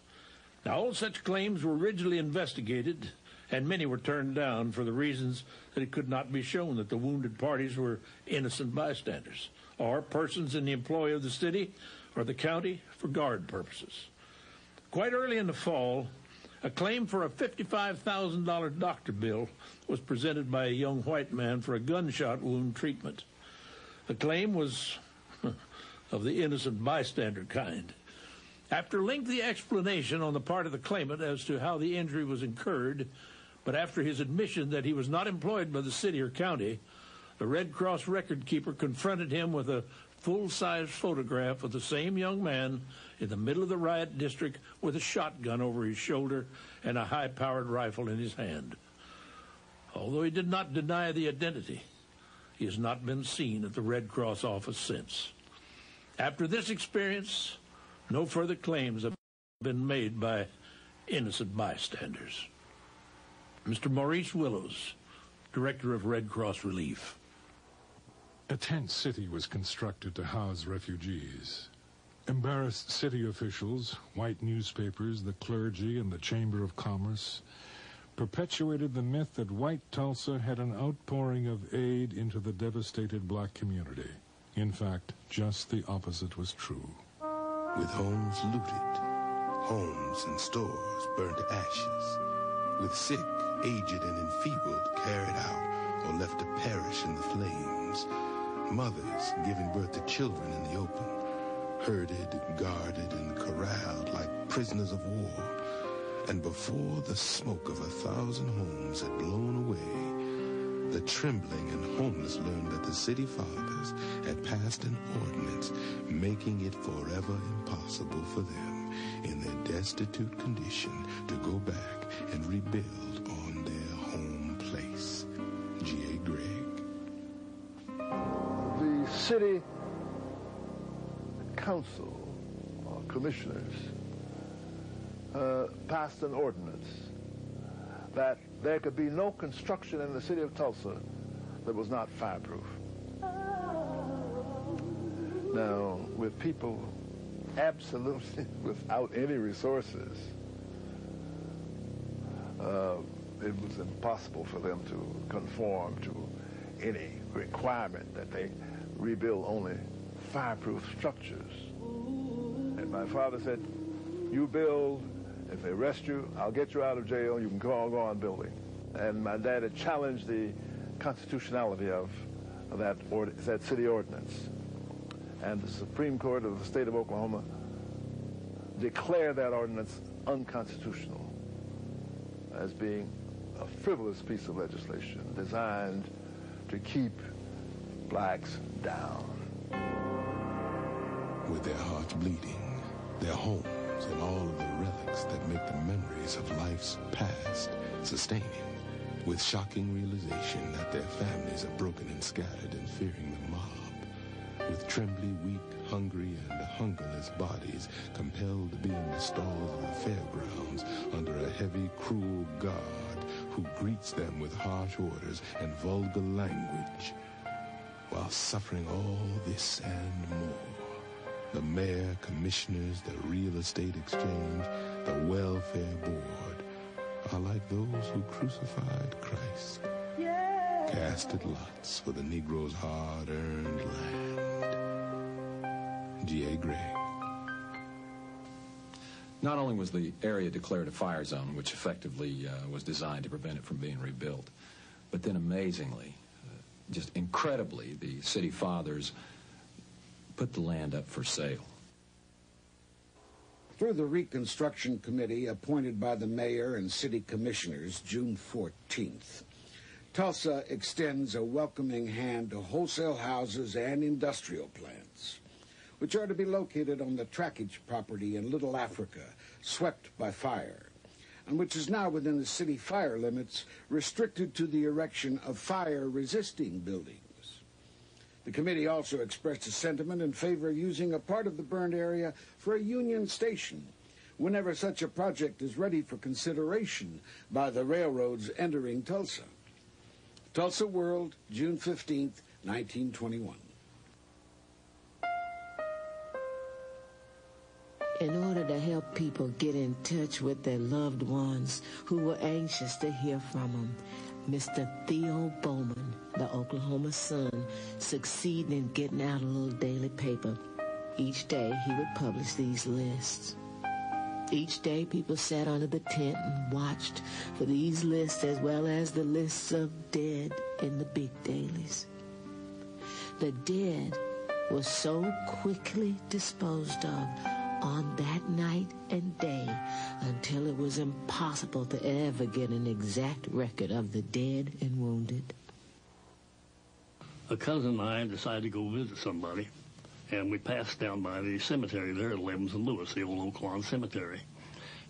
Now, all such claims were rigidly investigated, and many were turned down for the reasons that it could not be shown that the wounded parties were innocent bystanders or persons in the employ of the city or the county for guard purposes. Quite early in the fall, a claim for a $55,000 doctor bill was presented by a young white man for a gunshot wound treatment. The claim was of the innocent bystander kind. After lengthy explanation on the part of the claimant as to how the injury was incurred, but after his admission that he was not employed by the city or county, the Red Cross record keeper confronted him with a full-size photograph of the same young man in the middle of the riot district with a shotgun over his shoulder and a high-powered rifle in his hand. Although he did not deny the identity, he has not been seen at the Red Cross office since. After this experience, no further claims have been made by innocent bystanders. Mr. Maurice Willows, Director of Red Cross Relief. A tent city was constructed to house refugees. Embarrassed city officials, white newspapers, the clergy, and the Chamber of Commerce perpetuated the myth that white Tulsa had an outpouring of aid into the devastated black community. In fact, just the opposite was true. With homes looted, homes and stores burned to ashes, with sick, aged, and enfeebled carried out or left to perish in the flames, mothers giving birth to children in the open, herded, guarded, and corralled like prisoners of war. And before the smoke of 1,000 homes had blown away, the trembling and homeless learned that the city fathers had passed an ordinance making it forever impossible for them, in their destitute condition, to go back and rebuild on their home place. G.A. Gregg. The city council, or commissioners, passed an ordinance that there could be no construction in the city of Tulsa that was not fireproof. Now, with people absolutely without any resources, it was impossible for them to conform to any requirement that they rebuild only fireproof structures. And my father said, you build, if they arrest you, I'll get you out of jail, you can go on building. And my dad had challenged the constitutionality of that city ordinance. And the Supreme Court of the state of Oklahoma declared that ordinance unconstitutional as being a frivolous piece of legislation designed to keep blacks down. With their hearts bleeding, their homes, and all of the relics that make the memories of life's past sustaining, with shocking realization that their families are broken and scattered and fearing the mob, with trembly, weak, hungry, and hungerless bodies compelled to be in the stalls of the fairgrounds under a heavy, cruel guard who greets them with harsh orders and vulgar language, while suffering all this and more. The mayor, commissioners, the real estate exchange, the welfare board are like those who crucified Christ, casted lots for the Negro's hard-earned land. G.A. Gregg. Not only was the area declared a fire zone, which effectively was designed to prevent it from being rebuilt, but then amazingly, just incredibly, the city fathers put the land up for sale. Through the Reconstruction Committee appointed by the mayor and city commissioners June 14th, Tulsa extends a welcoming hand to wholesale houses and industrial plants, which are to be located on the trackage property in Little Africa, swept by fire, and which is now within the city fire limits, restricted to the erection of fire-resisting buildings. The committee also expressed a sentiment in favor of using a part of the burned area for a Union Station whenever such a project is ready for consideration by the railroads entering Tulsa. Tulsa World, June 15th, 1921. In order to help people get in touch with their loved ones who were anxious to hear from them, Mr. Theo Bowman, the Oklahoma Sun, succeeded in getting out a little daily paper. Each day he would publish these lists. Each day people sat under the tent and watched for these lists as well as the lists of dead in the big dailies. The dead were so quickly disposed of on that night and day until it was impossible to ever get an exact record of the dead and wounded. A cousin and I decided to go visit somebody, and we passed down by the cemetery there at 11th and Lewis, the old Oak Lawn Cemetery.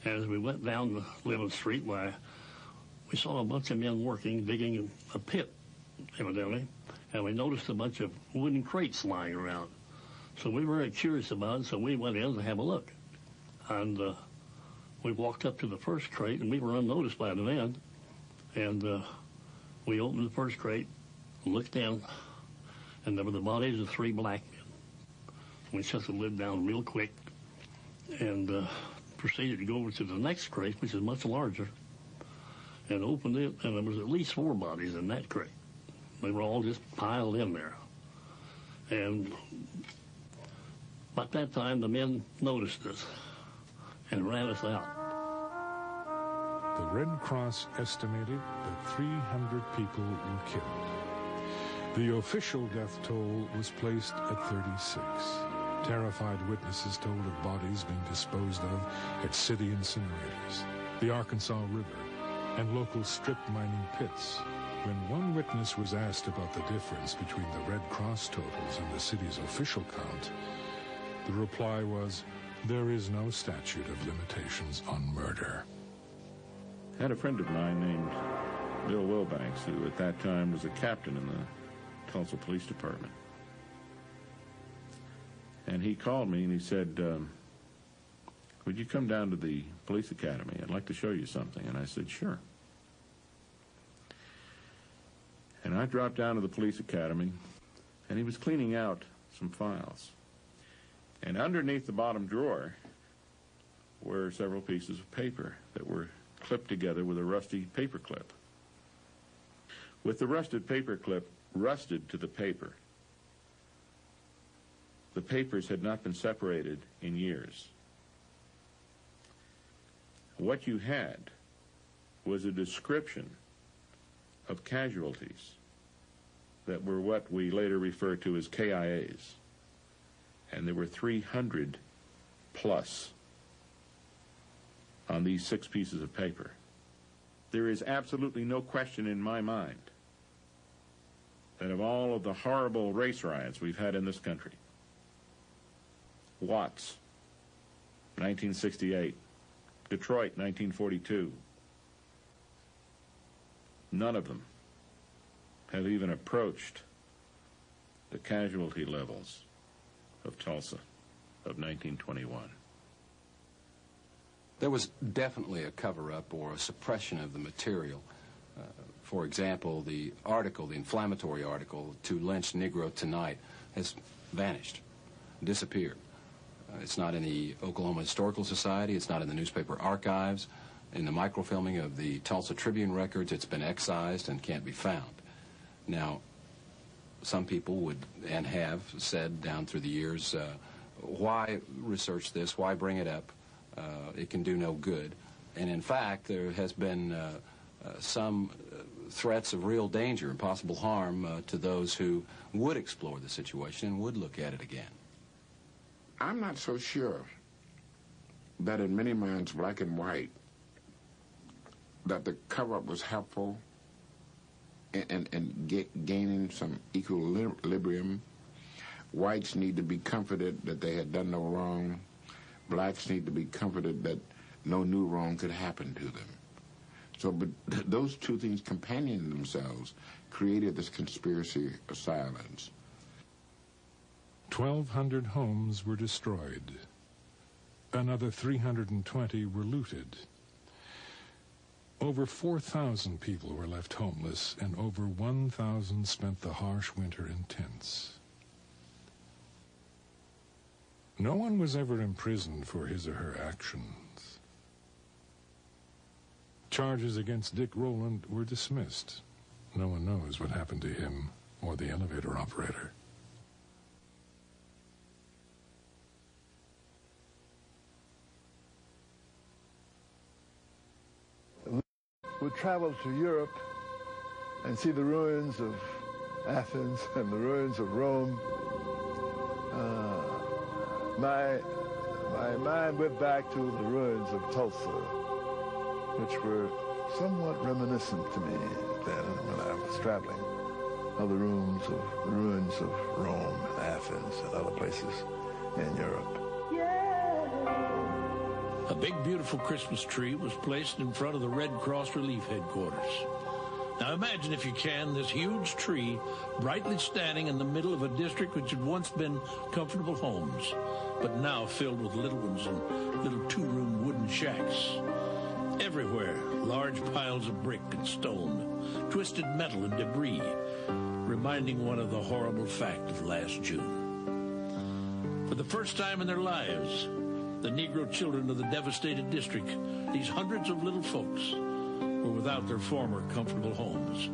As we went down the 11th Street, we we saw a bunch of men working, digging a pit, evidently, and we noticed a bunch of wooden crates lying around. So we were very curious about it, so we went in to have a look. And we walked up to the first crate, and we were unnoticed by the men. And we opened the first crate, looked down, and there were the bodies of 3 black men. We shut the lid down real quick and proceeded to go over to the next crate, which is much larger, and opened it, and there was at least 4 bodies in that crate. They were all just piled in there. And by that time, the men noticed us and ran us out. The Red Cross estimated that 300 people were killed. The official death toll was placed at 36. Terrified witnesses told of bodies being disposed of at city incinerators, the Arkansas River, and local strip mining pits. When one witness was asked about the difference between the Red Cross totals and the city's official count, the reply was, there is no statute of limitations on murder. I had a friend of mine named Bill Wilbanks, who at that time was a captain in the Tulsa Police Department. And he called me and he said, would you come down to the police academy? I'd like to show you something. And I said, sure. And I dropped down to the police academy, and he was cleaning out some files. And underneath the bottom drawer were several pieces of paper that were clipped together with a rusty paper clip. With the rusted paper clip rusted to the paper, the papers had not been separated in years. What you had was a description of casualties that were what we later refer to as KIAs. And there were 300 plus on these 6 pieces of paper. There is absolutely no question in my mind that of all of the horrible race riots we've had in this country, Watts, 1968, Detroit, 1942, none of them have even approached the casualty levels of Tulsa of 1921. There was definitely a cover-up or a suppression of the material. For example, the article, the inflammatory article, "To Lynch Negro Tonight," has vanished, disappeared. It's not in the Oklahoma Historical Society. It's not in the newspaper archives. In the microfilming of the Tulsa Tribune records, it's been excised and can't be found. Now, some people would and have said down through the years, why research this? Why bring it up? It can do no good. And in fact, there has been some threats of real danger and possible harm to those who would explore the situation and would look at it again. I'm not so sure that in many minds, black and white, that the cover-up was helpful in gaining some equilibrium. Whites need to be comforted that they had done no wrong. Blacks need to be comforted that no new wrong could happen to them. So, but those two things companioning themselves created this conspiracy of silence. 1,200 homes were destroyed. Another 320 were looted. Over 4,000 people were left homeless, and over 1,000 spent the harsh winter in tents. No one was ever imprisoned for his or her actions. Charges against Dick Rowland were dismissed. No one knows what happened to him or the elevator operator. Would travel to Europe and see the ruins of Athens and the ruins of Rome. My mind went back to the ruins of Tulsa, which were somewhat reminiscent to me then when I was traveling, of the ruins of Rome and Athens and other places in Europe. A big, beautiful Christmas tree was placed in front of the Red Cross Relief Headquarters. Now imagine, if you can, this huge tree brightly standing in the middle of a district which had once been comfortable homes, but now filled with little ones and little two-room wooden shacks. Everywhere, large piles of brick and stone, twisted metal and debris, reminding one of the horrible fact of last June. For the first time in their lives, the Negro children of the devastated district, these hundreds of little folks, were without their former comfortable homes.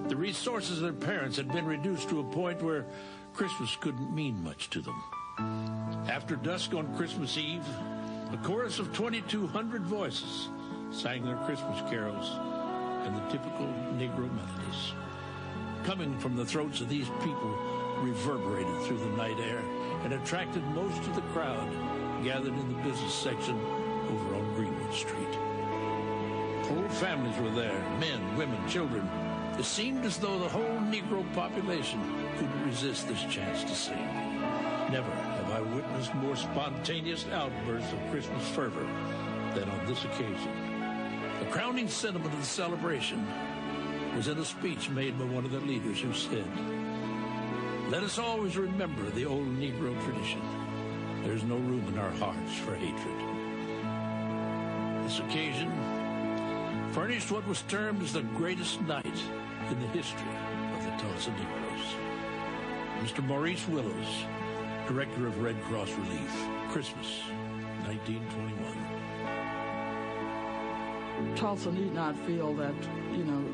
The resources of their parents had been reduced to a point where Christmas couldn't mean much to them. After dusk on Christmas Eve, a chorus of 2,200 voices sang their Christmas carols and the typical Negro melodies. Coming from the throats of these people reverberated through the night air and attracted most of the crowd gathered in the business section over on Greenwood Street. Whole families were there, men, women, children. It seemed as though the whole Negro population couldn't resist this chance to sing. Never have I witnessed more spontaneous outbursts of Christmas fervor than on this occasion. The crowning sentiment of the celebration was in a speech made by one of their leaders, who said, "Let us always remember the old Negro tradition. There's no room in our hearts for hatred." This occasion furnished what was termed as the greatest night in the history of the Tulsa Negroes. Mr. Maurice Willows, Director of Red Cross Relief, Christmas, 1921. Tulsa need not feel that,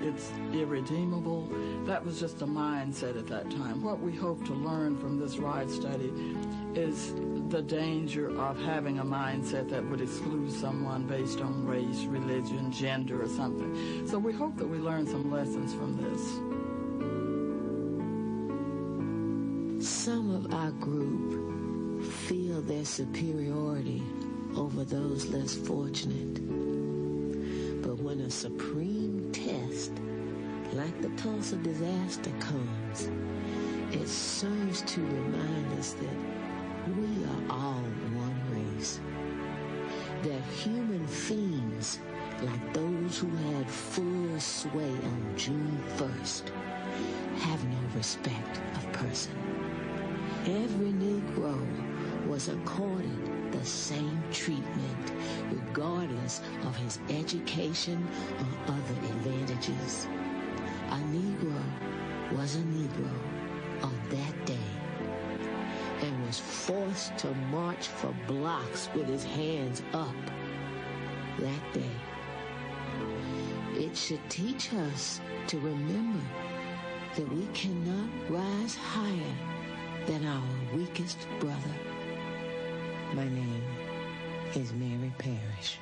it's irredeemable. That was just a mindset at that time. What we hope to learn from this ride study is the danger of having a mindset that would exclude someone based on race, religion, gender, or something. So we hope that we learn some lessons from this. Some of our group feel their superiority over those less fortunate. But when a supreme test like the Tulsa disaster comes, it serves to remind us that we are all one race. That human fiends like those who had full sway on June 1st have no respect of person. Every Negro was accorded the same treatment regardless of his education or other advantages. A Negro was a Negro on that day and was forced to march for blocks with his hands up that day. It should teach us to remember that we cannot rise higher than our weakest brother. My name is Mary Parrish.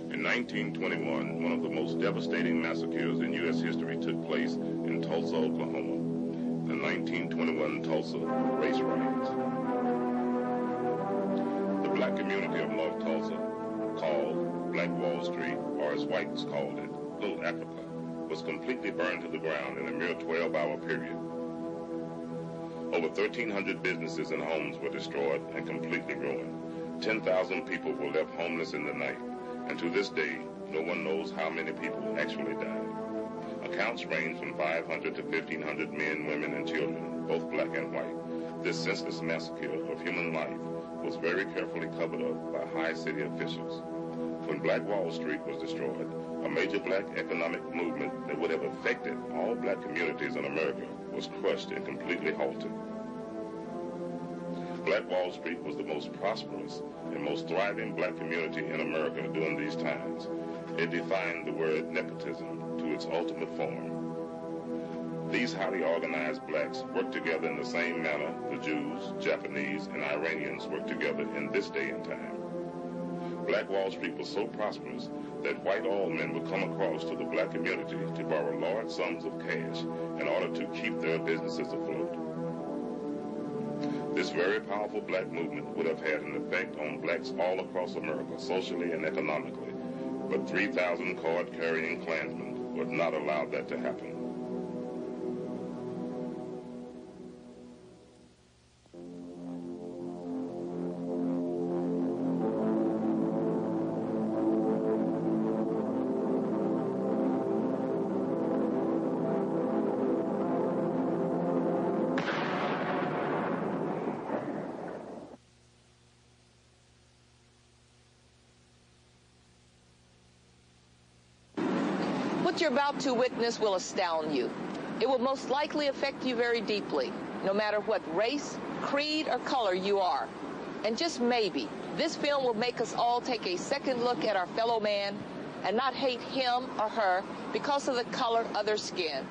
In 1921, one of the most devastating massacres in U.S. history took place in Tulsa, Oklahoma. The 1921 Tulsa race riots. The black community of North Tulsa, called Black Wall Street, or as whites called it, Little Africa, was completely burned to the ground in a mere 12-hour period. Over 1,300 businesses and homes were destroyed and completely ruined. 10,000 people were left homeless in the night. And to this day, no one knows how many people actually died. Accounts range from 500 to 1,500 men, women, and children, both black and white. This senseless massacre of human life was very carefully covered up by high city officials. When Black Wall Street was destroyed, a major black economic movement that would have affected all black communities in America was crushed and completely halted. Black Wall Street was the most prosperous and most thriving black community in America during these times. It defined the word nepotism to its ultimate form. These highly organized blacks worked together in the same manner the Jews, Japanese, and Iranians worked together in this day and time. Black Wall Street was so prosperous that white oil men would come across to the black community to borrow large sums of cash in order to keep their businesses afloat. This very powerful black movement would have had an effect on blacks all across America, socially and economically, But 3,000 card-carrying Klansmen would not allow that to happen. What you're about to witness will astound you. It will most likely affect you very deeply, no matter what race, creed, or color you are. And just maybe, this film will make us all take a second look at our fellow man and not hate him or her because of the color of their skin.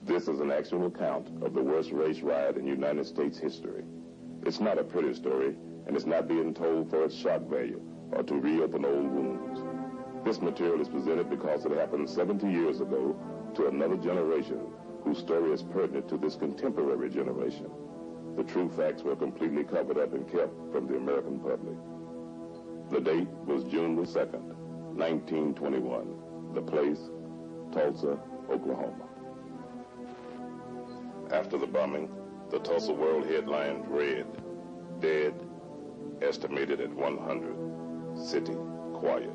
This is an actual account of the worst race riot in United States history. It's not a pretty story, and it's not being told for its shock value or to reopen old wounds. This material is presented because it happened 70 years ago to another generation whose story is pertinent to this contemporary generation. The true facts were completely covered up and kept from the American public. The date was June the 2nd, 1921. The place, Tulsa, Oklahoma. After the bombing, the Tulsa World headline read, "Dead, estimated at 100. City quiet."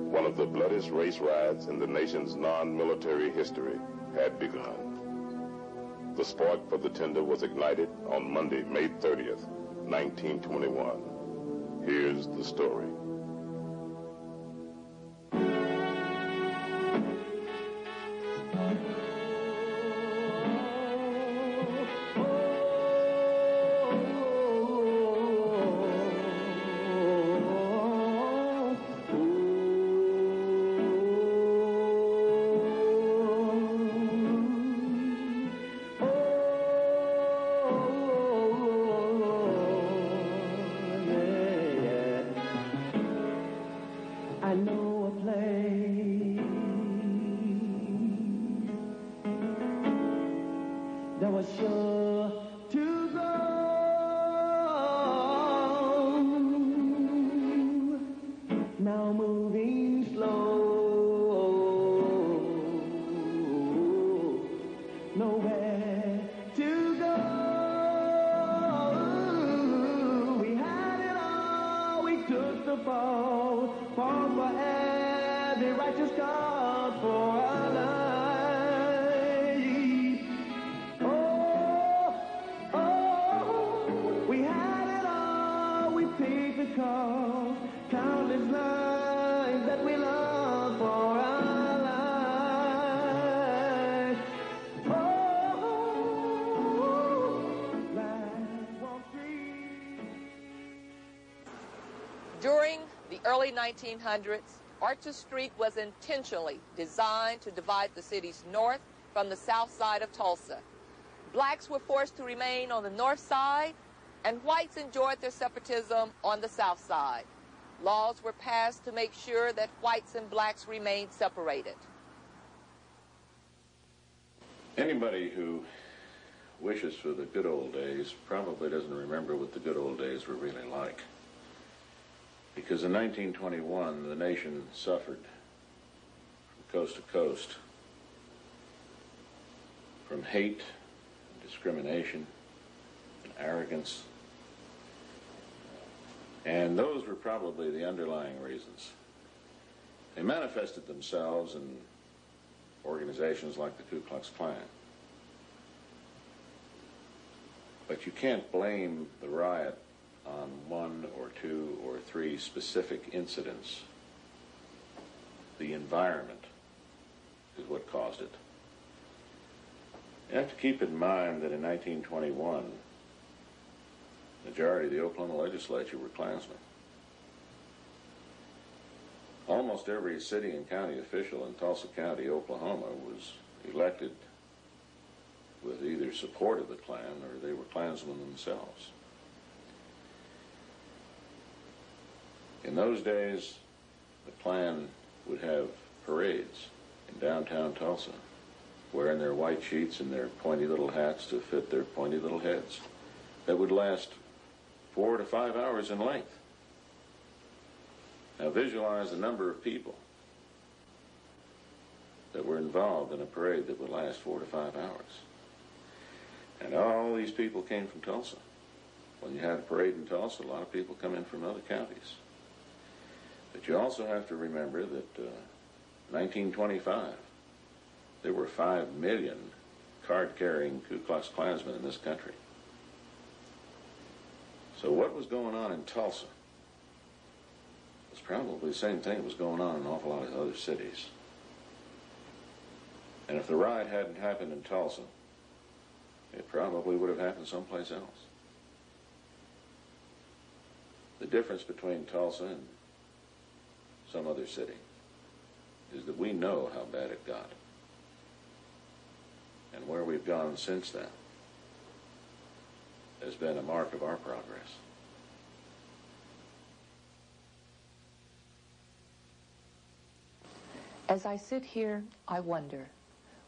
One of the bloodiest race riots in the nation's non-military history had begun. The spark for the tender was ignited on Monday, May 30th, 1921. Here's the story. I know a place that was sure to go. Now moving slow, nowhere to go. We had it all, we took the fall, fought for every righteous cause for our life. Oh, oh, we had it all, we paid the cost, countless lives that we loved for our life. Oh, life won't free. During the early 1900s, Archer Street was intentionally designed to divide the city's north from the south side of Tulsa. Blacks were forced to remain on the north side, and whites enjoyed their separatism on the south side. Laws were passed to make sure that whites and blacks remained separated. Anybody who wishes for the good old days probably doesn't remember what the good old days were really like. Because in 1921, the nation suffered from coast to coast from hate, discrimination, and arrogance. And those were probably the underlying reasons. They manifested themselves in organizations like the Ku Klux Klan. But you can't blame the riot on one or two or three specific incidents. The environment is what caused it. You have to keep in mind that in 1921, the majority of the Oklahoma legislature were Klansmen. Almost every city and county official in Tulsa County, Oklahoma, was elected with either support of the Klan or they were Klansmen themselves. In those days, the Klan would have parades in downtown Tulsa, wearing their white sheets and their pointy little hats to fit their pointy little heads, that would last 4 to 5 hours in length. Now visualize the number of people that were involved in a parade that would last 4 to 5 hours. And all these people came from Tulsa. When you had a parade in Tulsa, a lot of people come in from other counties. But you also have to remember that 1925, there were 5 million card-carrying Ku Klux Klansmen in this country. So what was going on in Tulsa was probably the same thing that was going on in an awful lot of other cities. And if the riot hadn't happened in Tulsa, it probably would have happened someplace else. The difference between Tulsa and some other city is that we know how bad it got. And where we've gone since then has been a mark of our progress. As I sit here, I wonder,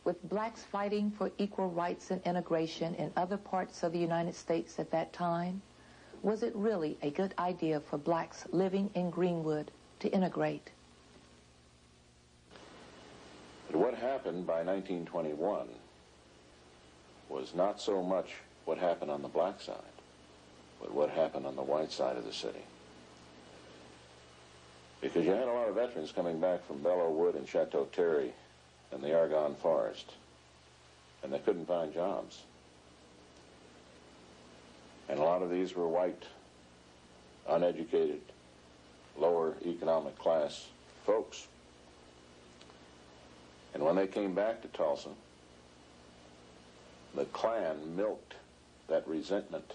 with blacks fighting for equal rights and integration in other parts of the United States at that time, was it really a good idea for blacks living in Greenwood to integrate? But what happened by 1921 was not so much what happened on the black side, but what happened on the white side of the city. Because you had a lot of veterans coming back from Belleau Wood and Chateau Thierry and the Argonne Forest, and they couldn't find jobs. And a lot of these were white, uneducated, lower economic class folks. And when they came back to Tulsa, the Klan milked that resentment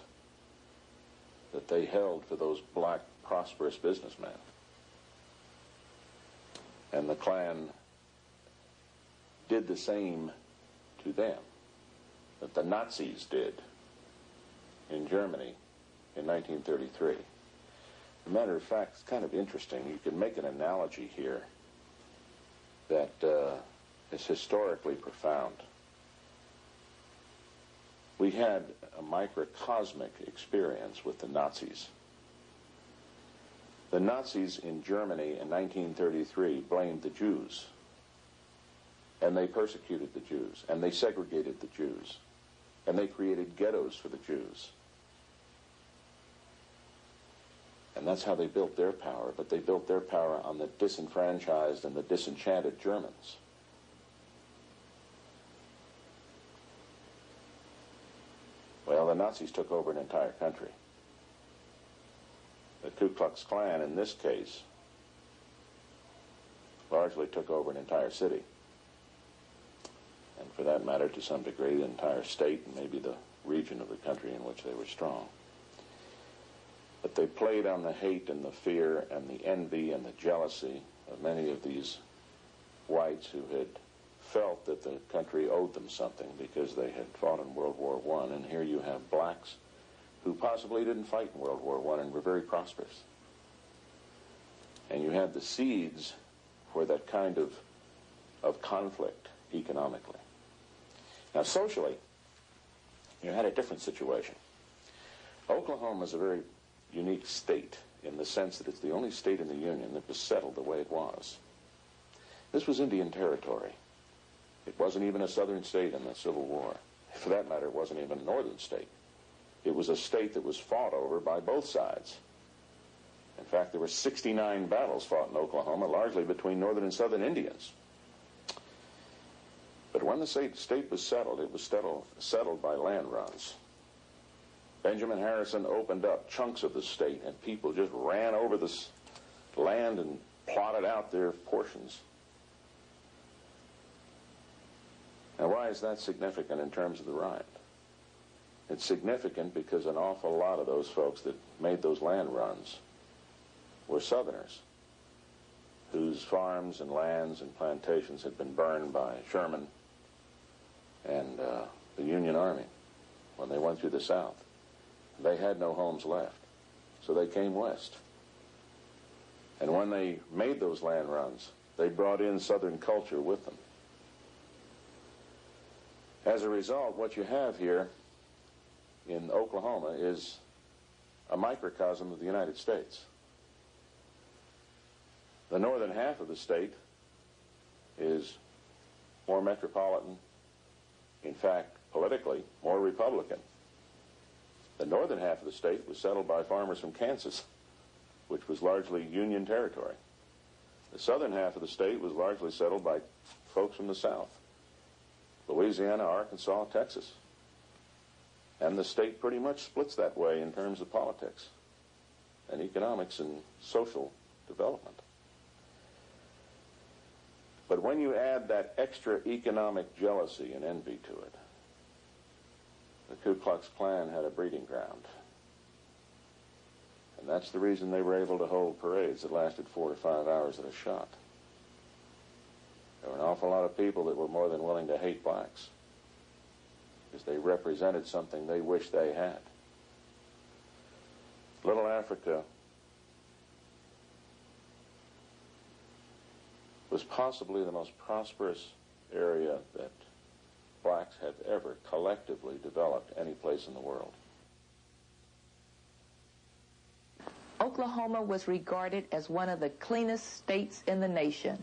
that they held for those black, prosperous businessmen. And the Klan did the same to them that the Nazis did in Germany in 1933. As a matter of fact, it's kind of interesting. You can make an analogy here that is historically profound. We had a microcosmic experience with the Nazis. The Nazis in Germany in 1933 blamed the Jews, and they persecuted the Jews, and they segregated the Jews, and they created ghettos for the Jews. And that's how they built their power, but they built their power on the disenfranchised and the disenchanted Germans. Well, the Nazis took over an entire country. The Ku Klux Klan, in this case, largely took over an entire city. And for that matter, to some degree, the entire state and maybe the region of the country in which they were strong. But they played on the hate and the fear and the envy and the jealousy of many of these whites who had felt that the country owed them something because they had fought in World War I. And here you have blacks who possibly didn't fight in World War I and were very prosperous. And you had the seeds for that kind of conflict economically. Now, socially, you had a different situation. Oklahoma is a very unique state in the sense that it's the only state in the Union that was settled the way it was. This was Indian territory. It wasn't even a southern state in the Civil War. For that matter, it wasn't even a northern state. It was a state that was fought over by both sides. In fact, there were 69 battles fought in Oklahoma, largely between northern and southern Indians. But when the state was settled, it was settled by land runs. Benjamin Harrison opened up chunks of the state, and people just ran over this land and plotted out their portions. Now, why is that significant in terms of the riot? It's significant because an awful lot of those folks that made those land runs were Southerners whose farms and lands and plantations had been burned by Sherman and the Union Army when they went through the South. They had no homes left, so they came west. And when they made those land runs, they brought in Southern culture with them. As a result, what you have here in Oklahoma is a microcosm of the United States. The northern half of the state is more metropolitan, in fact, politically, more Republican. The northern half of the state was settled by farmers from Kansas, which was largely Union territory. The southern half of the state was largely settled by folks from the South, Louisiana, Arkansas, Texas. And the state pretty much splits that way in terms of politics and economics and social development. But when you add that extra economic jealousy and envy to it, the Ku Klux Klan had a breeding ground. And that's the reason they were able to hold parades that lasted 4 to 5 hours at a shot. There were an awful lot of people that were more than willing to hate blacks because they represented something they wished they had. Little Africa was possibly the most prosperous area that blacks have ever collectively developed any place in the world. Oklahoma was regarded as one of the cleanest states in the nation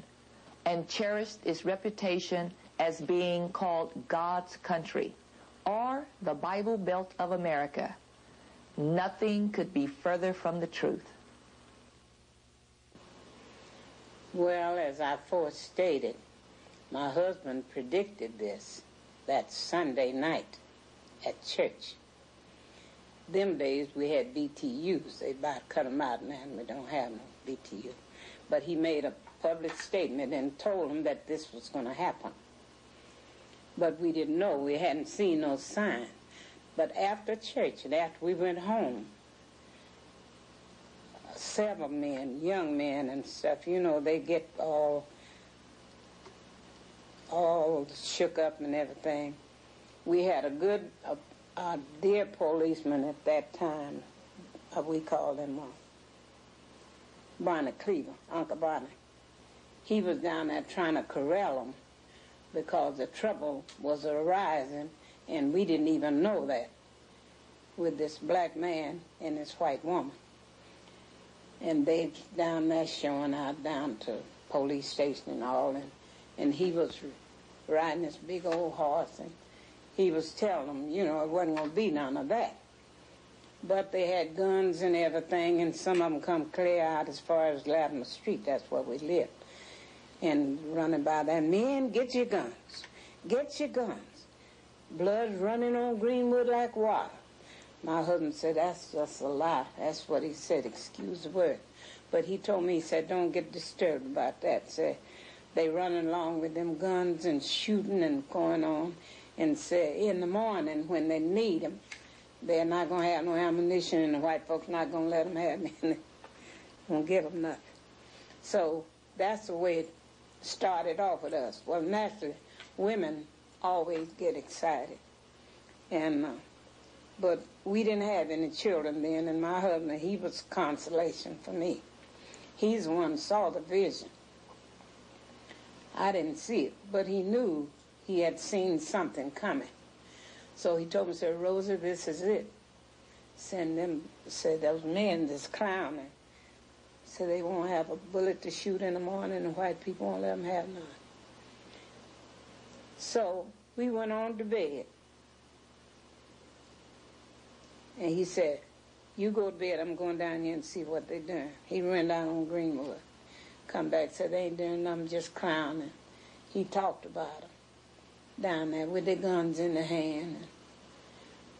and cherished its reputation as being called God's country, or the Bible Belt of America. Nothing could be further from the truth. Well, as I first stated, my husband predicted this that Sunday night at church. Them days we had BTUs. They about cut them out now, and we don't have no BTU. But he made a public statement and told them that this was going to happen. But we didn't know. We hadn't seen no sign. But after church and after we went home, several men, young men and stuff, you know, they get all shook up and everything. We had a good, dear policeman at that time, we called him Barney Cleaver, Uncle Barney. He was down there trying to corral them because the trouble was arising, and we didn't even know that, with this black man and this white woman. And they down there showing out down to police station and all, and he was riding this big old horse, and he was telling them, you know, it wasn't going to be none of that. But they had guns and everything, and some of them come clear out as far as Latimer Street. That's where we lived. And running by there, men, get your guns. Get your guns. Blood's running on Greenwood like water. My husband said, that's just a lie. That's what he said, excuse the word. But he told me, he said, don't get disturbed about that. Said, they running along with them guns and shooting and going on. And said, in the morning when they need them, they're not going to have no ammunition, and the white folks not going to let them have it. They won't give them nothing. So that's the way it started off with us. Well, naturally, women always get excited. And but we didn't have any children then, and my husband, he was consolation for me. He's the one who saw the vision. I didn't see it, but he knew he had seen something coming. So he told me, said, Rosa, this is it. Send them, said, those men that's clowning. Said they won't have a bullet to shoot in the morning, and white people won't let them have none. So we went on to bed. And he said, you go to bed, I'm going down here and see what they're doing. He ran down on Greenwood. Come back, said, they ain't doing nothing, just clowning. He talked about them down there with their guns in their hand.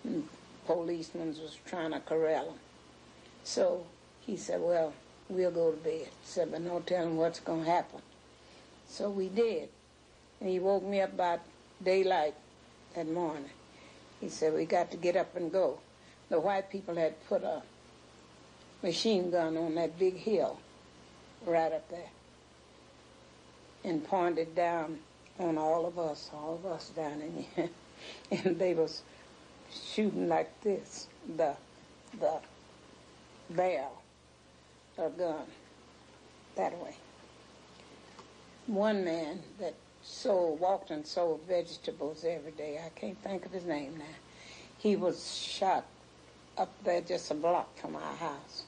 And policemen was trying to corral them. So he said, well, we'll go to bed. He said, but no telling what's going to happen. So we did. And he woke me up about daylight that morning. He said, we got to get up and go. The white people had put a machine gun on that big hill right up there and pointed down on all of us down in here. and they was shooting like this, the barrel of gun that way. One man that walked and sold vegetables every day, I can't think of his name now, he was shot up there just a block from our house.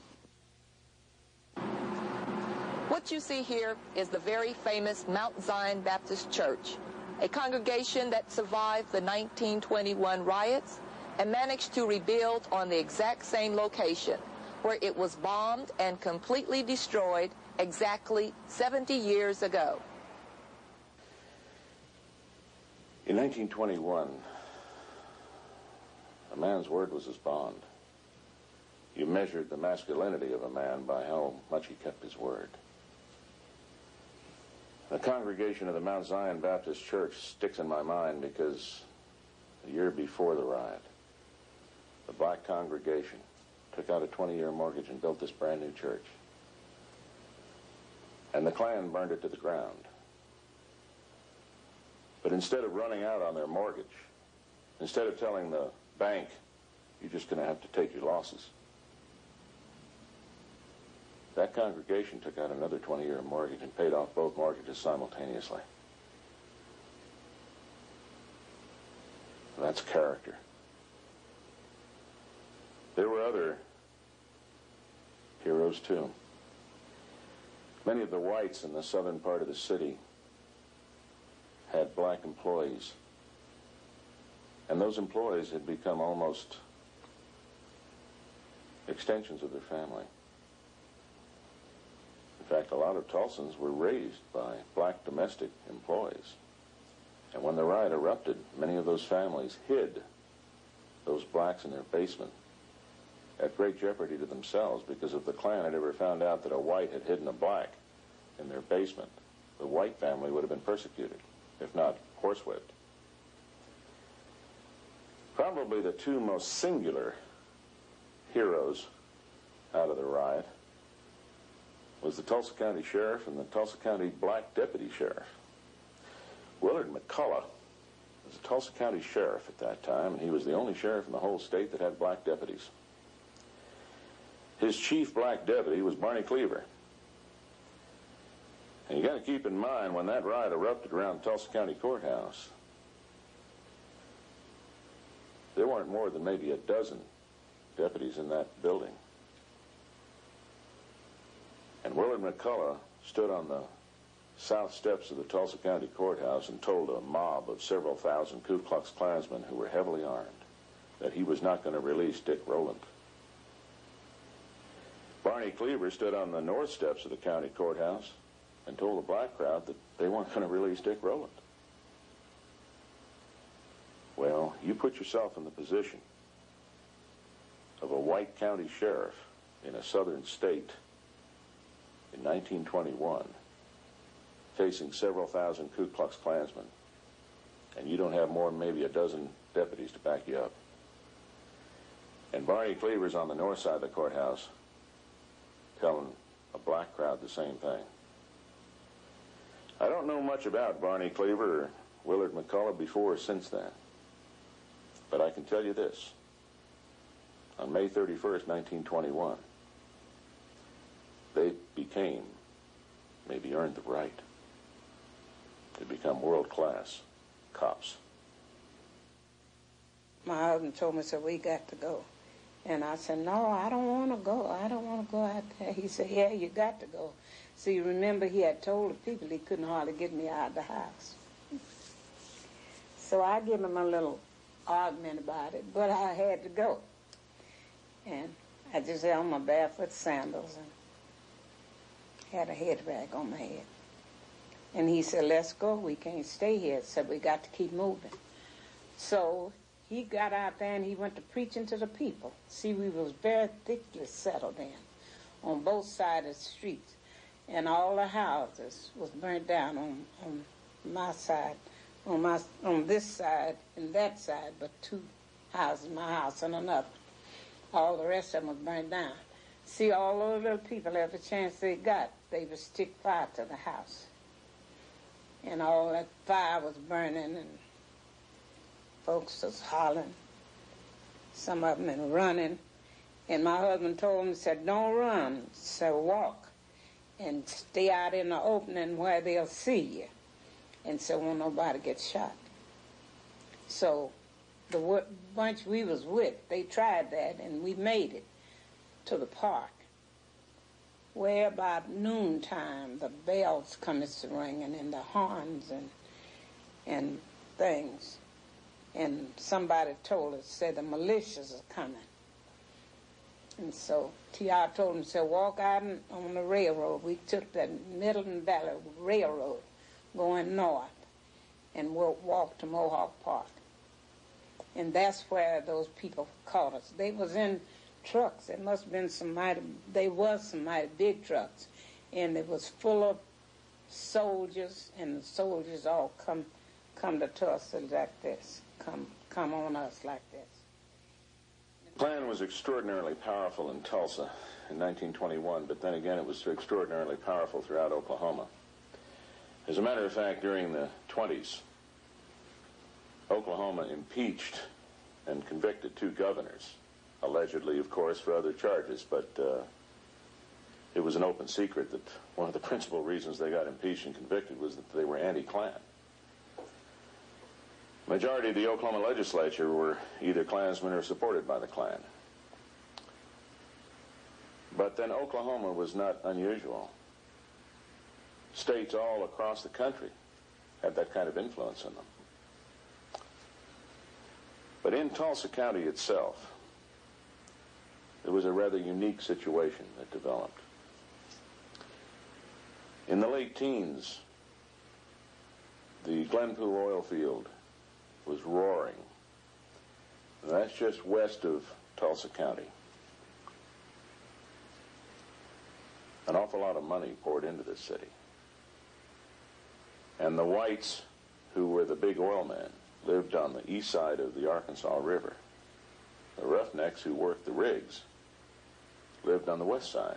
What you see here is the very famous Mount Zion Baptist Church, a congregation that survived the 1921 riots and managed to rebuild on the exact same location where it was bombed and completely destroyed exactly 70 years ago. In 1921, a man's word was his bond. You measured the masculinity of a man by how much he kept his word. The congregation of the Mount Zion Baptist Church sticks in my mind because the year before the riot, the black congregation took out a 20-year mortgage and built this brand new church. And the Klan burned it to the ground. But instead of running out on their mortgage, instead of telling the bank, you're just going to have to take your losses, that congregation took out another 20-year mortgage and paid off both mortgages simultaneously. That's character. There were other heroes, too. Many of the whites in the southern part of the city had black employees. And those employees had become almost extensions of their family. In fact, a lot of Tulsans were raised by black domestic employees. And when the riot erupted, many of those families hid those blacks in their basement at great jeopardy to themselves, because if the Klan had ever found out that a white had hidden a black in their basement, the white family would have been persecuted, if not horsewhipped. Probably the two most singular heroes out of the riot was the Tulsa County Sheriff and the Tulsa County Black Deputy Sheriff. Willard McCullough was the Tulsa County Sheriff at that time, and he was the only sheriff in the whole state that had black deputies. His chief black deputy was Barney Cleaver. And you got to keep in mind, when that riot erupted around Tulsa County Courthouse, there weren't more than maybe a dozen deputies in that building. And Willard McCullough stood on the south steps of the Tulsa County Courthouse and told a mob of several thousand Ku Klux Klansmen who were heavily armed that he was not going to release Dick Rowland. Barney Cleaver stood on the north steps of the county courthouse and told the black crowd that they weren't going to release Dick Rowland. Well, you put yourself in the position of a white county sheriff in a southern state in 1921, facing several thousand Ku Klux Klansmen, and you don't have more than maybe a dozen deputies to back you up. And Barney Cleaver's on the north side of the courthouse telling a black crowd the same thing. I don't know much about Barney Cleaver or Willard McCullough before or since then, but I can tell you this. On May 31st, 1921, they became, maybe earned the right, to become world-class cops. My husband told me, said, we got to go. And I said, no, I don't want to go. I don't want to go out there. He said, yeah, you got to go. See, remember, he had told the people he couldn't hardly get me out of the house. So I gave him a little argument about it, but I had to go. And I just had on my barefoot sandals and had a head rag on my head. And he said, let's go. We can't stay here. Said, we got to keep moving. So he got out there and he went to preaching to the people. See, we was very thickly settled in on both sides of the streets. And all the houses was burnt down on my side, on this side and that side, but two houses, my house and another. All the rest of them was burnt down. See, all those little people, every chance they got, they would stick fire to the house. And all that fire was burning, and folks was hollering, some of them been running. And my husband told him, said, don't run, said walk and stay out in the opening where they'll see you. And so won't nobody get shot. So the bunch we was with, they tried that, and we made it to the park, where about noontime the bells come to ringing and the horns and things. And somebody told us, said the militias are coming. And so T.R. told him, said, walk out on the railroad. We took the Middleton Valley Railroad going north and we'll walk to Mohawk Park. And that's where those people caught us. They was in trucks. It must have been some mighty big trucks. And it was full of soldiers, and the soldiers all come to Tulsa like this, come on us like this. The Klan was extraordinarily powerful in Tulsa in 1921, but then again it was extraordinarily powerful throughout Oklahoma. As a matter of fact, during the 20s, Oklahoma impeached and convicted 2 governors, allegedly, of course, for other charges, but it was an open secret that one of the principal reasons they got impeached and convicted was that they were anti-Klan. The majority of the Oklahoma legislature were either Klansmen or supported by the Klan. But then Oklahoma was not unusual. States all across the country had that kind of influence in them. But in Tulsa County itself, there was a rather unique situation that developed. In the late teens, the Glenpool oil field was roaring. And that's just west of Tulsa County. An awful lot of money poured into this city. And the whites, who were the big oil men, lived on the east side of the Arkansas River. The roughnecks who worked the rigs lived on the west side.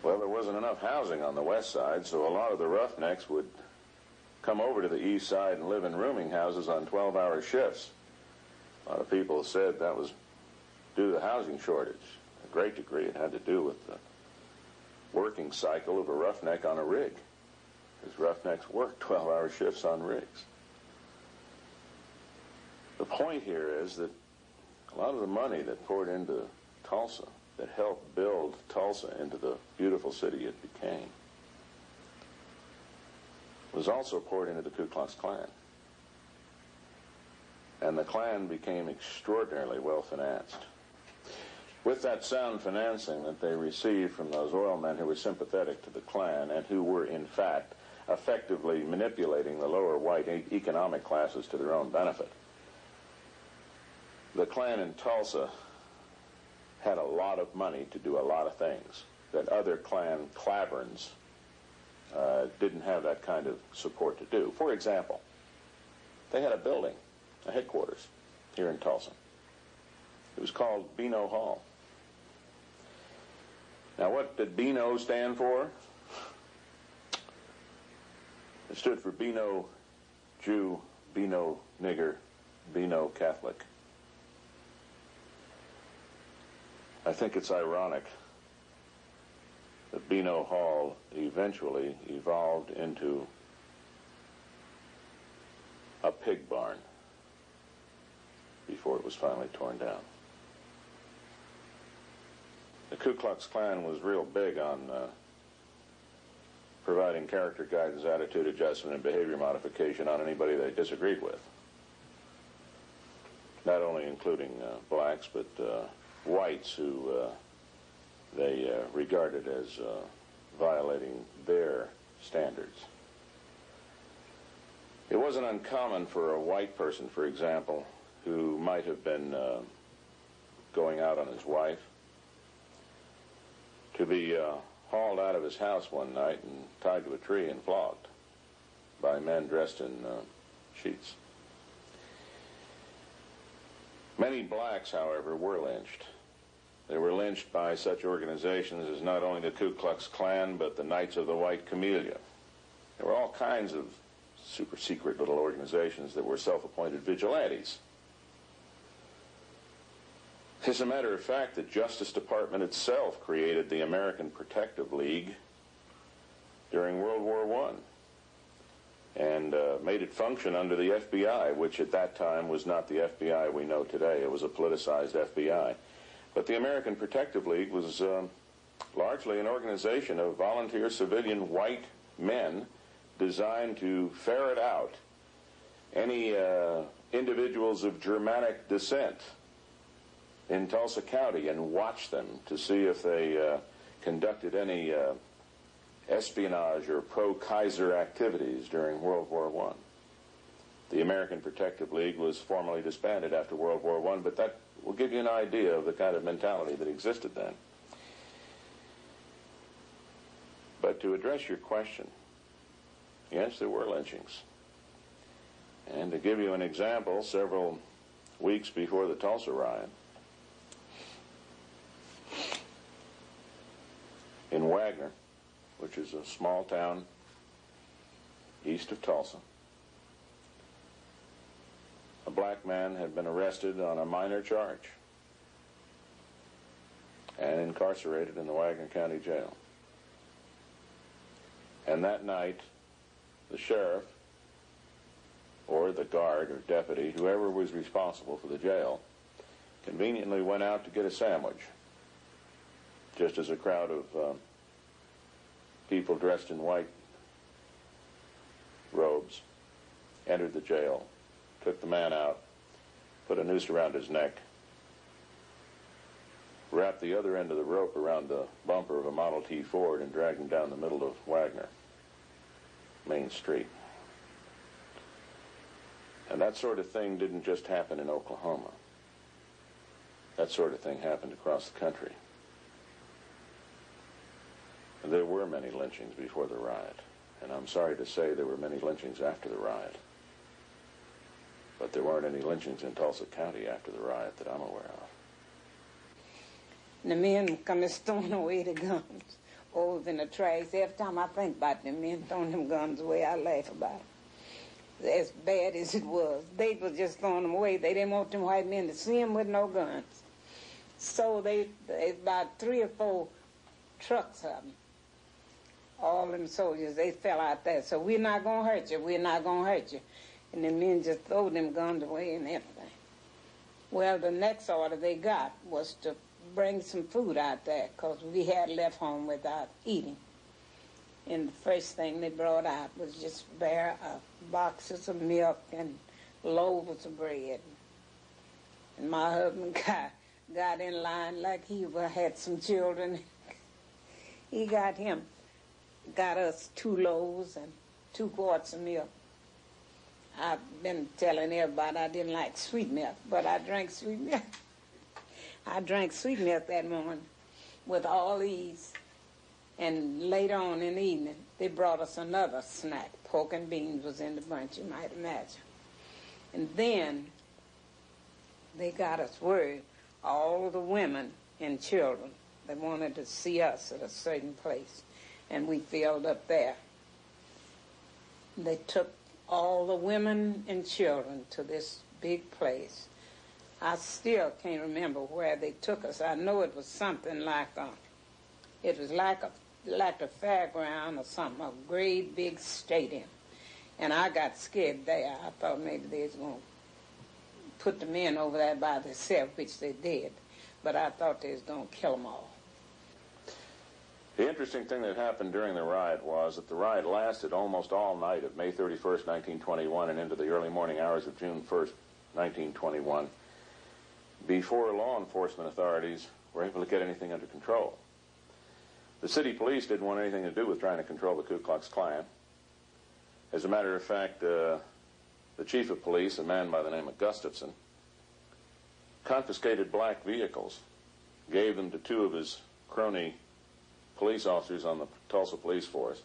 Well, there wasn't enough housing on the west side, so a lot of the roughnecks would come over to the east side and live in rooming houses on 12-hour shifts. A lot of people said that was due to the housing shortage. To a great degree, it had to do with the working cycle of a roughneck on a rig. Because roughnecks worked 12-hour shifts on rigs. The point here is that a lot of the money that poured into Tulsa, that helped build Tulsa into the beautiful city it became, was also poured into the Ku Klux Klan. And the Klan became extraordinarily well financed. With that sound financing that they received from those oil men who were sympathetic to the Klan and who were, in fact, effectively manipulating the lower white economic classes to their own benefit, the Klan in Tulsa had a lot of money to do a lot of things that other Klan claverns didn't have that kind of support to do. For example, they had a building, a headquarters, here in Tulsa. It was called Beano Hall. Now, what did Beano stand for? It stood for Beano Jew, Beano nigger, Beano Catholic. I think it's ironic that Beano Hall eventually evolved into a pig barn before it was finally torn down. The Ku Klux Klan was real big on providing character guidance, attitude adjustment, and behavior modification on anybody they disagreed with. Not only including blacks, but whites who they regarded as violating their standards. It wasn't uncommon for a white person, for example, who might have been going out on his wife, to be hauled out of his house one night and tied to a tree and flogged by men dressed in sheets. Many blacks, however, were lynched. They were lynched by such organizations as not only the Ku Klux Klan, but the Knights of the White Camellia. There were all kinds of super secret little organizations that were self-appointed vigilantes. As a matter of fact, the Justice Department itself created the American Protective League during World War I and made it function under the FBI, which at that time was not the FBI we know today. It was a politicized FBI. But the American Protective League was largely an organization of volunteer civilian white men designed to ferret out any individuals of Germanic descent in Tulsa County and watch them to see if they conducted any espionage or pro-Kaiser activities during World War I. The American Protective League was formally disbanded after World War I, but that will give you an idea of the kind of mentality that existed then. But to address your question, yes, there were lynchings. And to give you an example, several weeks before the Tulsa riot, in Wagner, which is a small town east of Tulsa, a black man had been arrested on a minor charge and incarcerated in the Wagner County Jail. And that night, the sheriff, or the guard or deputy, whoever was responsible for the jail, conveniently went out to get a sandwich, just as a crowd of people dressed in white robes entered the jail, took the man out, put a noose around his neck, wrapped the other end of the rope around the bumper of a Model T Ford, and dragged him down the middle of Wagner Main Street. And that sort of thing didn't just happen in Oklahoma. That sort of thing happened across the country. And there were many lynchings before the riot, and I'm sorry to say there were many lynchings after the riot. But there weren't any lynchings in Tulsa County after the riot that I'm aware of. The men come throwing away the guns, old in the trash. Every time I think about them men throwing them guns away, I laugh about it. As bad as it was, they was just throwing them away. They didn't want them white men to see them with no guns. So they about 3 or 4 trucks of them, all them soldiers, they fell out there. So we're not going to hurt you, we're not going to hurt you. And the men just throw them guns away and everything. Well, the next order they got was to bring some food out there, because we had left home without eating. And the first thing they brought out was just bare boxes of milk and loaves of bread. And my husband got in line like he had some children. He got us 2 loaves and 2 quarts of milk. I've been telling everybody I didn't like sweet milk, but I drank sweet milk. I drank sweet milk that morning with all these. And later on in the evening, they brought us another snack. Pork and beans was in the bunch, you might imagine. And then they got us word, all the women and children, they wanted to see us at a certain place. And we filled up there. They took all the women and children to this big place. I still can't remember where they took us. I know it was something like a fairground or something, a great big stadium. And I got scared there. I thought maybe they was going to put the men over there by themselves, which they did. But I thought they was going to kill them all. The interesting thing that happened during the riot was that the riot lasted almost all night of May 31st, 1921, and into the early morning hours of June 1st, 1921, before law enforcement authorities were able to get anything under control. The city police didn't want anything to do with trying to control the Ku Klux Klan. As a matter of fact, the chief of police, a man by the name of Gustafson, confiscated black vehicles, gave them to 2 of his crony police officers on the Tulsa police force,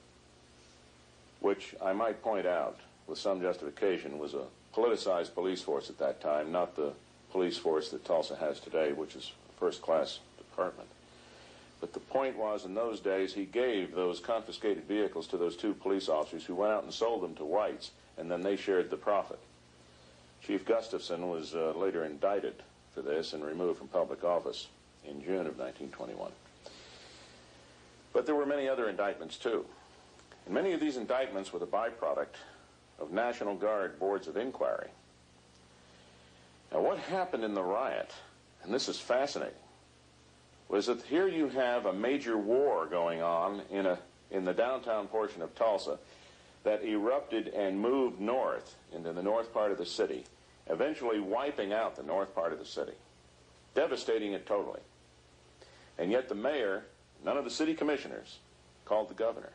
which I might point out with some justification was a politicized police force at that time, not the police force that Tulsa has today, which is a first-class department. But the point was, in those days, he gave those confiscated vehicles to those 2 police officers who went out and sold them to whites, and then they shared the profit. Chief Gustafson was later indicted for this and removed from public office in June of 1921. But there were many other indictments, too. And many of these indictments were the byproduct of National Guard boards of inquiry. Now, what happened in the riot, and this is fascinating, was that here you have a major war going on in the downtown portion of Tulsa that erupted and moved north into the north part of the city, eventually wiping out the north part of the city, devastating it totally. And yet the mayor, none of the city commissioners, called the governor.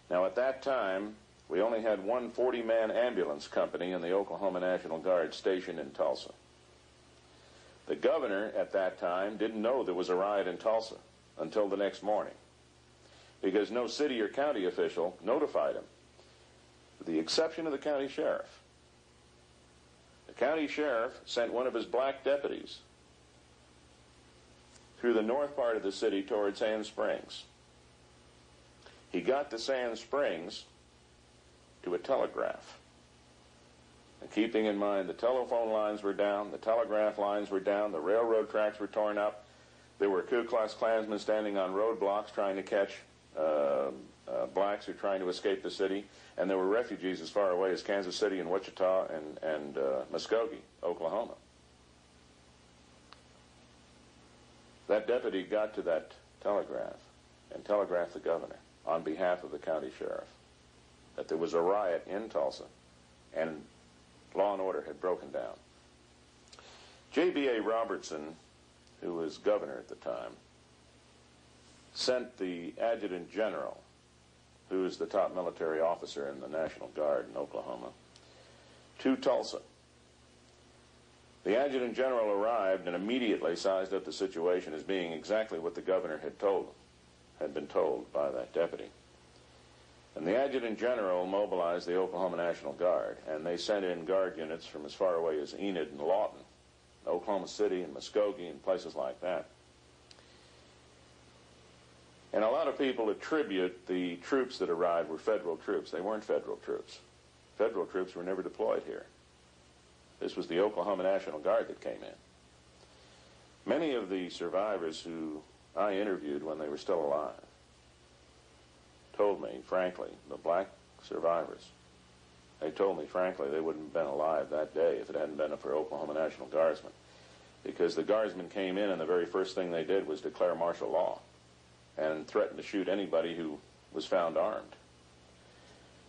Now, at that time, we only had one 40-man ambulance company in the Oklahoma National Guard stationed in Tulsa. The governor at that time didn't know there was a riot in Tulsa until the next morning, because no city or county official notified him, with the exception of the county sheriff. The county sheriff sent one of his black deputies through the north part of the city toward Sand Springs. He got to Sand Springs to a telegraph. And keeping in mind the telephone lines were down, the telegraph lines were down, the railroad tracks were torn up, there were Ku Klux Klansmen standing on roadblocks trying to catch blacks who were trying to escape the city, and there were refugees as far away as Kansas City and Wichita and Muskogee, Oklahoma. That deputy got to that telegraph and telegraphed the governor on behalf of the county sheriff that there was a riot in Tulsa and law and order had broken down. J.B.A. Robertson, who was governor at the time, sent the adjutant general, who is the top military officer in the National Guard in Oklahoma, to Tulsa. The adjutant general arrived and immediately sized up the situation as being exactly what the governor had been told by that deputy. And the adjutant general mobilized the Oklahoma National Guard, and they sent in guard units from as far away as Enid and Lawton, Oklahoma City and Muskogee and places like that. And a lot of people attribute the troops that arrived were federal troops. They weren't federal troops. Federal troops were never deployed here. This was the Oklahoma National Guard that came in. Many of the survivors who I interviewed when they were still alive told me, frankly, the black survivors, they told me, frankly, they wouldn't have been alive that day if it hadn't been for Oklahoma National Guardsmen. Because the Guardsmen came in and the very first thing they did was declare martial law and threatened to shoot anybody who was found armed.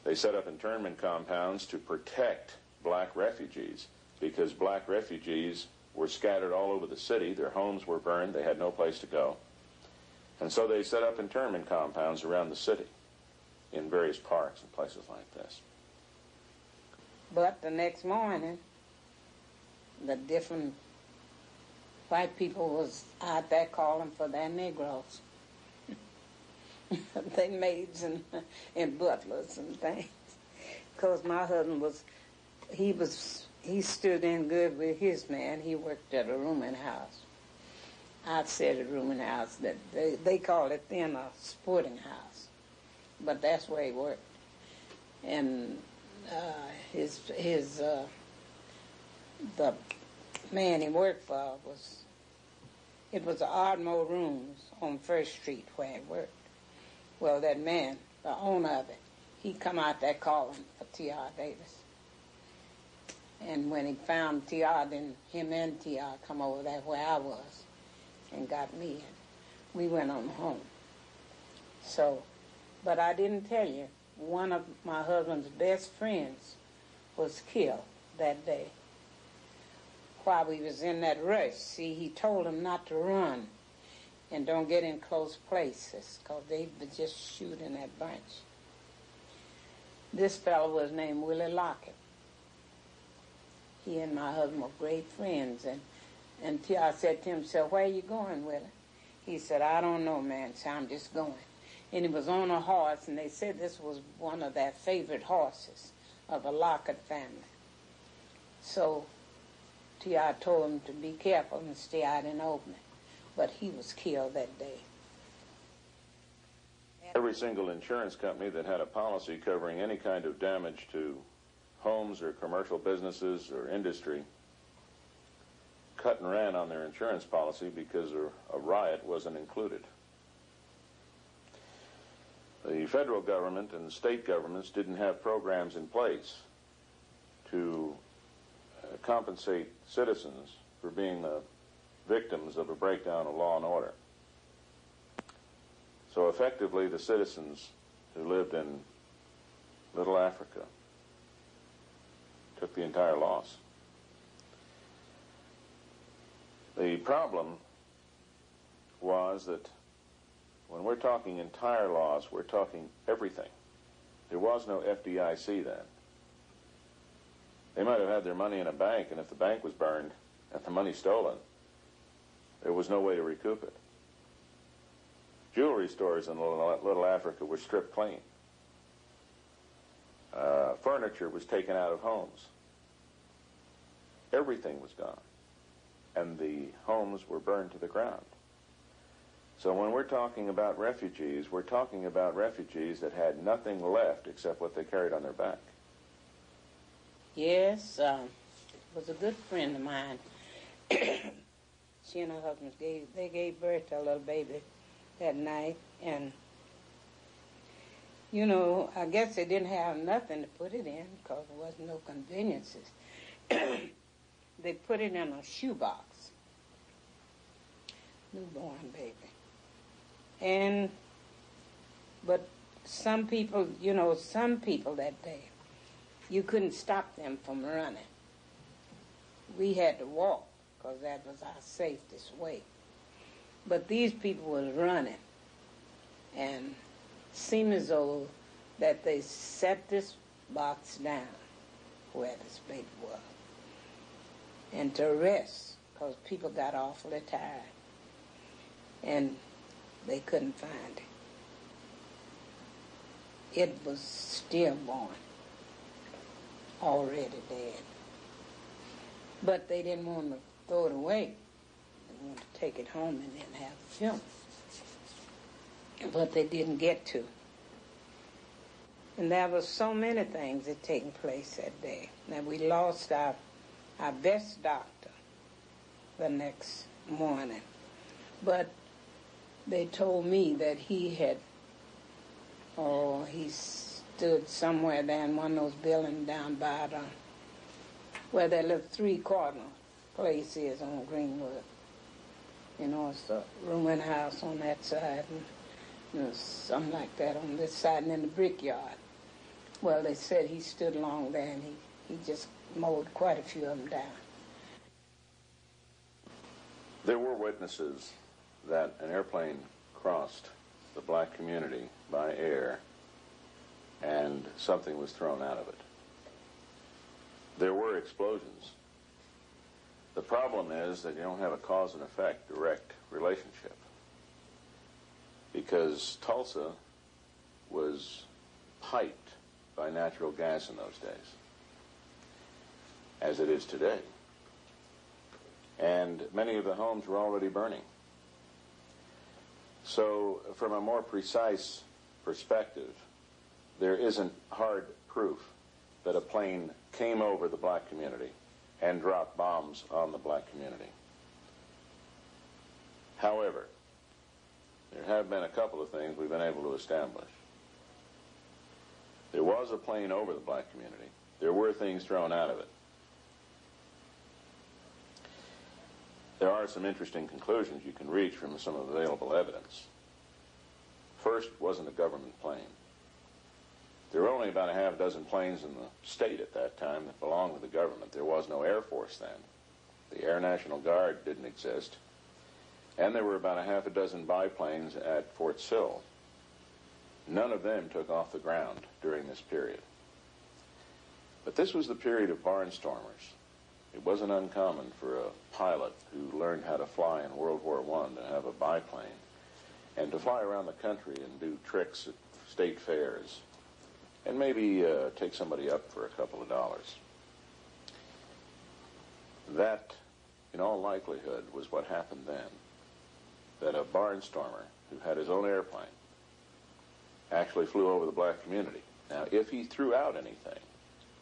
They set up internment compounds to protect black refugees because black refugees were scattered all over the city. Their homes were burned. They had no place to go. And so they set up internment compounds around the city in various parks and places like this. But the next morning, the different white people was out there calling for their Negroes. They maids and butlers and things. Because my husband he stood in good with his man. He worked at a rooming house. I'd said a rooming house. That they called it then a sporting house. But that's where he worked. And the man he worked for it was the Ardmore Rooms on First Street where he worked. Well, that man, the owner of it, he come out there calling for T.R. Davis. And when he found T.R., then him and T.R. come over there where I was and got me. And we went on home. So, but I didn't tell you, one of my husband's best friends was killed that day while we was in that rush. See, he told him not to run and don't get in close places because they would just shoot in that bunch. This fellow was named Willie Lockett. He and my husband were great friends. And T.R. said to him, so where are you going, Willie? He said, I don't know, man, so I'm just going. And he was on a horse, and they said this was one of their favorite horses of the Lockett family. So T.R. told him to be careful and stay out in the open. But he was killed that day. Every single insurance company that had a policy covering any kind of damage to homes or commercial businesses or industry cut and ran on their insurance policy because a riot wasn't included. The federal government and the state governments didn't have programs in place to compensate citizens for being the victims of a breakdown of law and order. So effectively, the citizens who lived in Little Africa took the entire loss. The problem was that when we're talking entire loss, we're talking everything. There was no FDIC then. They might have had their money in a bank, and if the bank was burned and the money stolen, there was no way to recoup it. Jewelry stores in Little Africa were stripped clean. Furniture was taken out of homes. Everything was gone. And the homes were burned to the ground. So when we're talking about refugees, we're talking about refugees that had nothing left except what they carried on their back. Yes, was a good friend of mine. She and her husband gave birth to a little baby that night, and you know, I guess they didn't have nothing to put it in because there wasn't no conveniences. They put it in a shoebox, newborn baby. But some people, you know, some people that day, you couldn't stop them from running. We had to walk because that was our safest way. But these people was running, and seemed as though that they set this box down where this baby was, and to rest because people got awfully tired, and they couldn't find it. It was stillborn, already dead. But they didn't want to throw it away. They wanted to take it home and then have the funeral. But they didn't get to. And there was so many things that taken place that day. Now we lost our best doctor the next morning. But they told me that he stood somewhere there in one of those buildings down by where that little 3 Cardinal place is on Greenwood. You know, it's a ruined house on that side, and you know, something like that on this side, and in the brickyard. Well, they said he stood along there, and he just mowed quite a few of them down. There were witnesses that an airplane crossed the black community by air and something was thrown out of it. There were explosions. The problem is that you don't have a cause and effect direct relationship, because Tulsa was piped by natural gas in those days, as it is today. And many of the homes were already burning. So from a more precise perspective, there isn't hard proof that a plane came over the black community and dropped bombs on the black community. However, there have been a couple of things we've been able to establish. There was a plane over the black community. There were things thrown out of it. There are some interesting conclusions you can reach from some of the available evidence. First, it wasn't a government plane. There were only about a half dozen planes in the state at that time that belonged to the government. There was no Air Force then. The Air National Guard didn't exist. And there were about a half a dozen biplanes at Fort Sill. None of them took off the ground during this period. But this was the period of barnstormers. It wasn't uncommon for a pilot who learned how to fly in World War I to have a biplane and to fly around the country and do tricks at state fairs and maybe take somebody up for a couple of dollars. That, in all likelihood, was what happened then. That a barnstormer who had his own airplane actually flew over the black community. Now, if he threw out anything,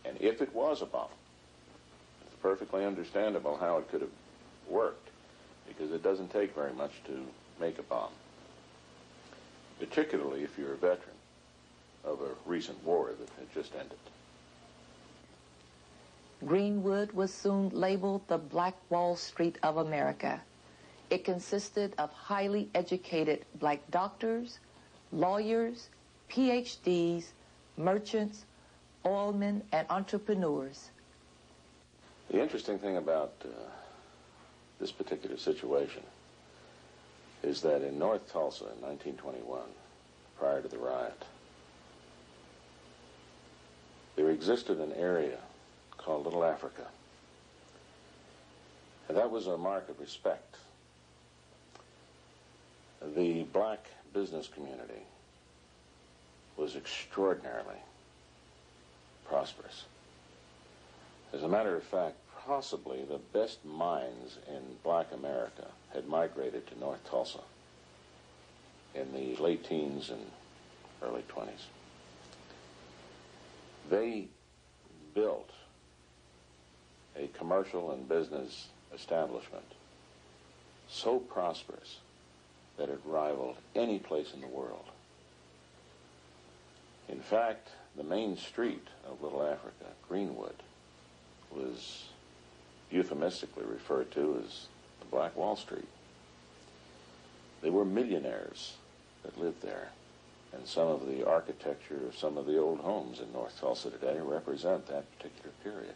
and if it was a bomb, it's perfectly understandable how it could have worked, because it doesn't take very much to make a bomb, particularly if you're a veteran of a recent war that had just ended. Greenwood was soon labeled the Black Wall Street of America. It consisted of highly educated black doctors, lawyers, PhDs, merchants, oilmen, and entrepreneurs. The interesting thing about this particular situation is that in North Tulsa in 1921, prior to the riot, there existed an area called Little Africa. And that was a mark of respect. The black business community was extraordinarily prosperous. As a matter of fact, possibly the best minds in black America had migrated to North Tulsa in the late teens and early 20s. They built a commercial and business establishment so prosperous that it rivaled any place in the world. In fact, the main street of Little Africa, Greenwood, was euphemistically referred to as the Black Wall Street. They were millionaires that lived there, and some of the architecture of some of the old homes in North Tulsa today represent that particular period.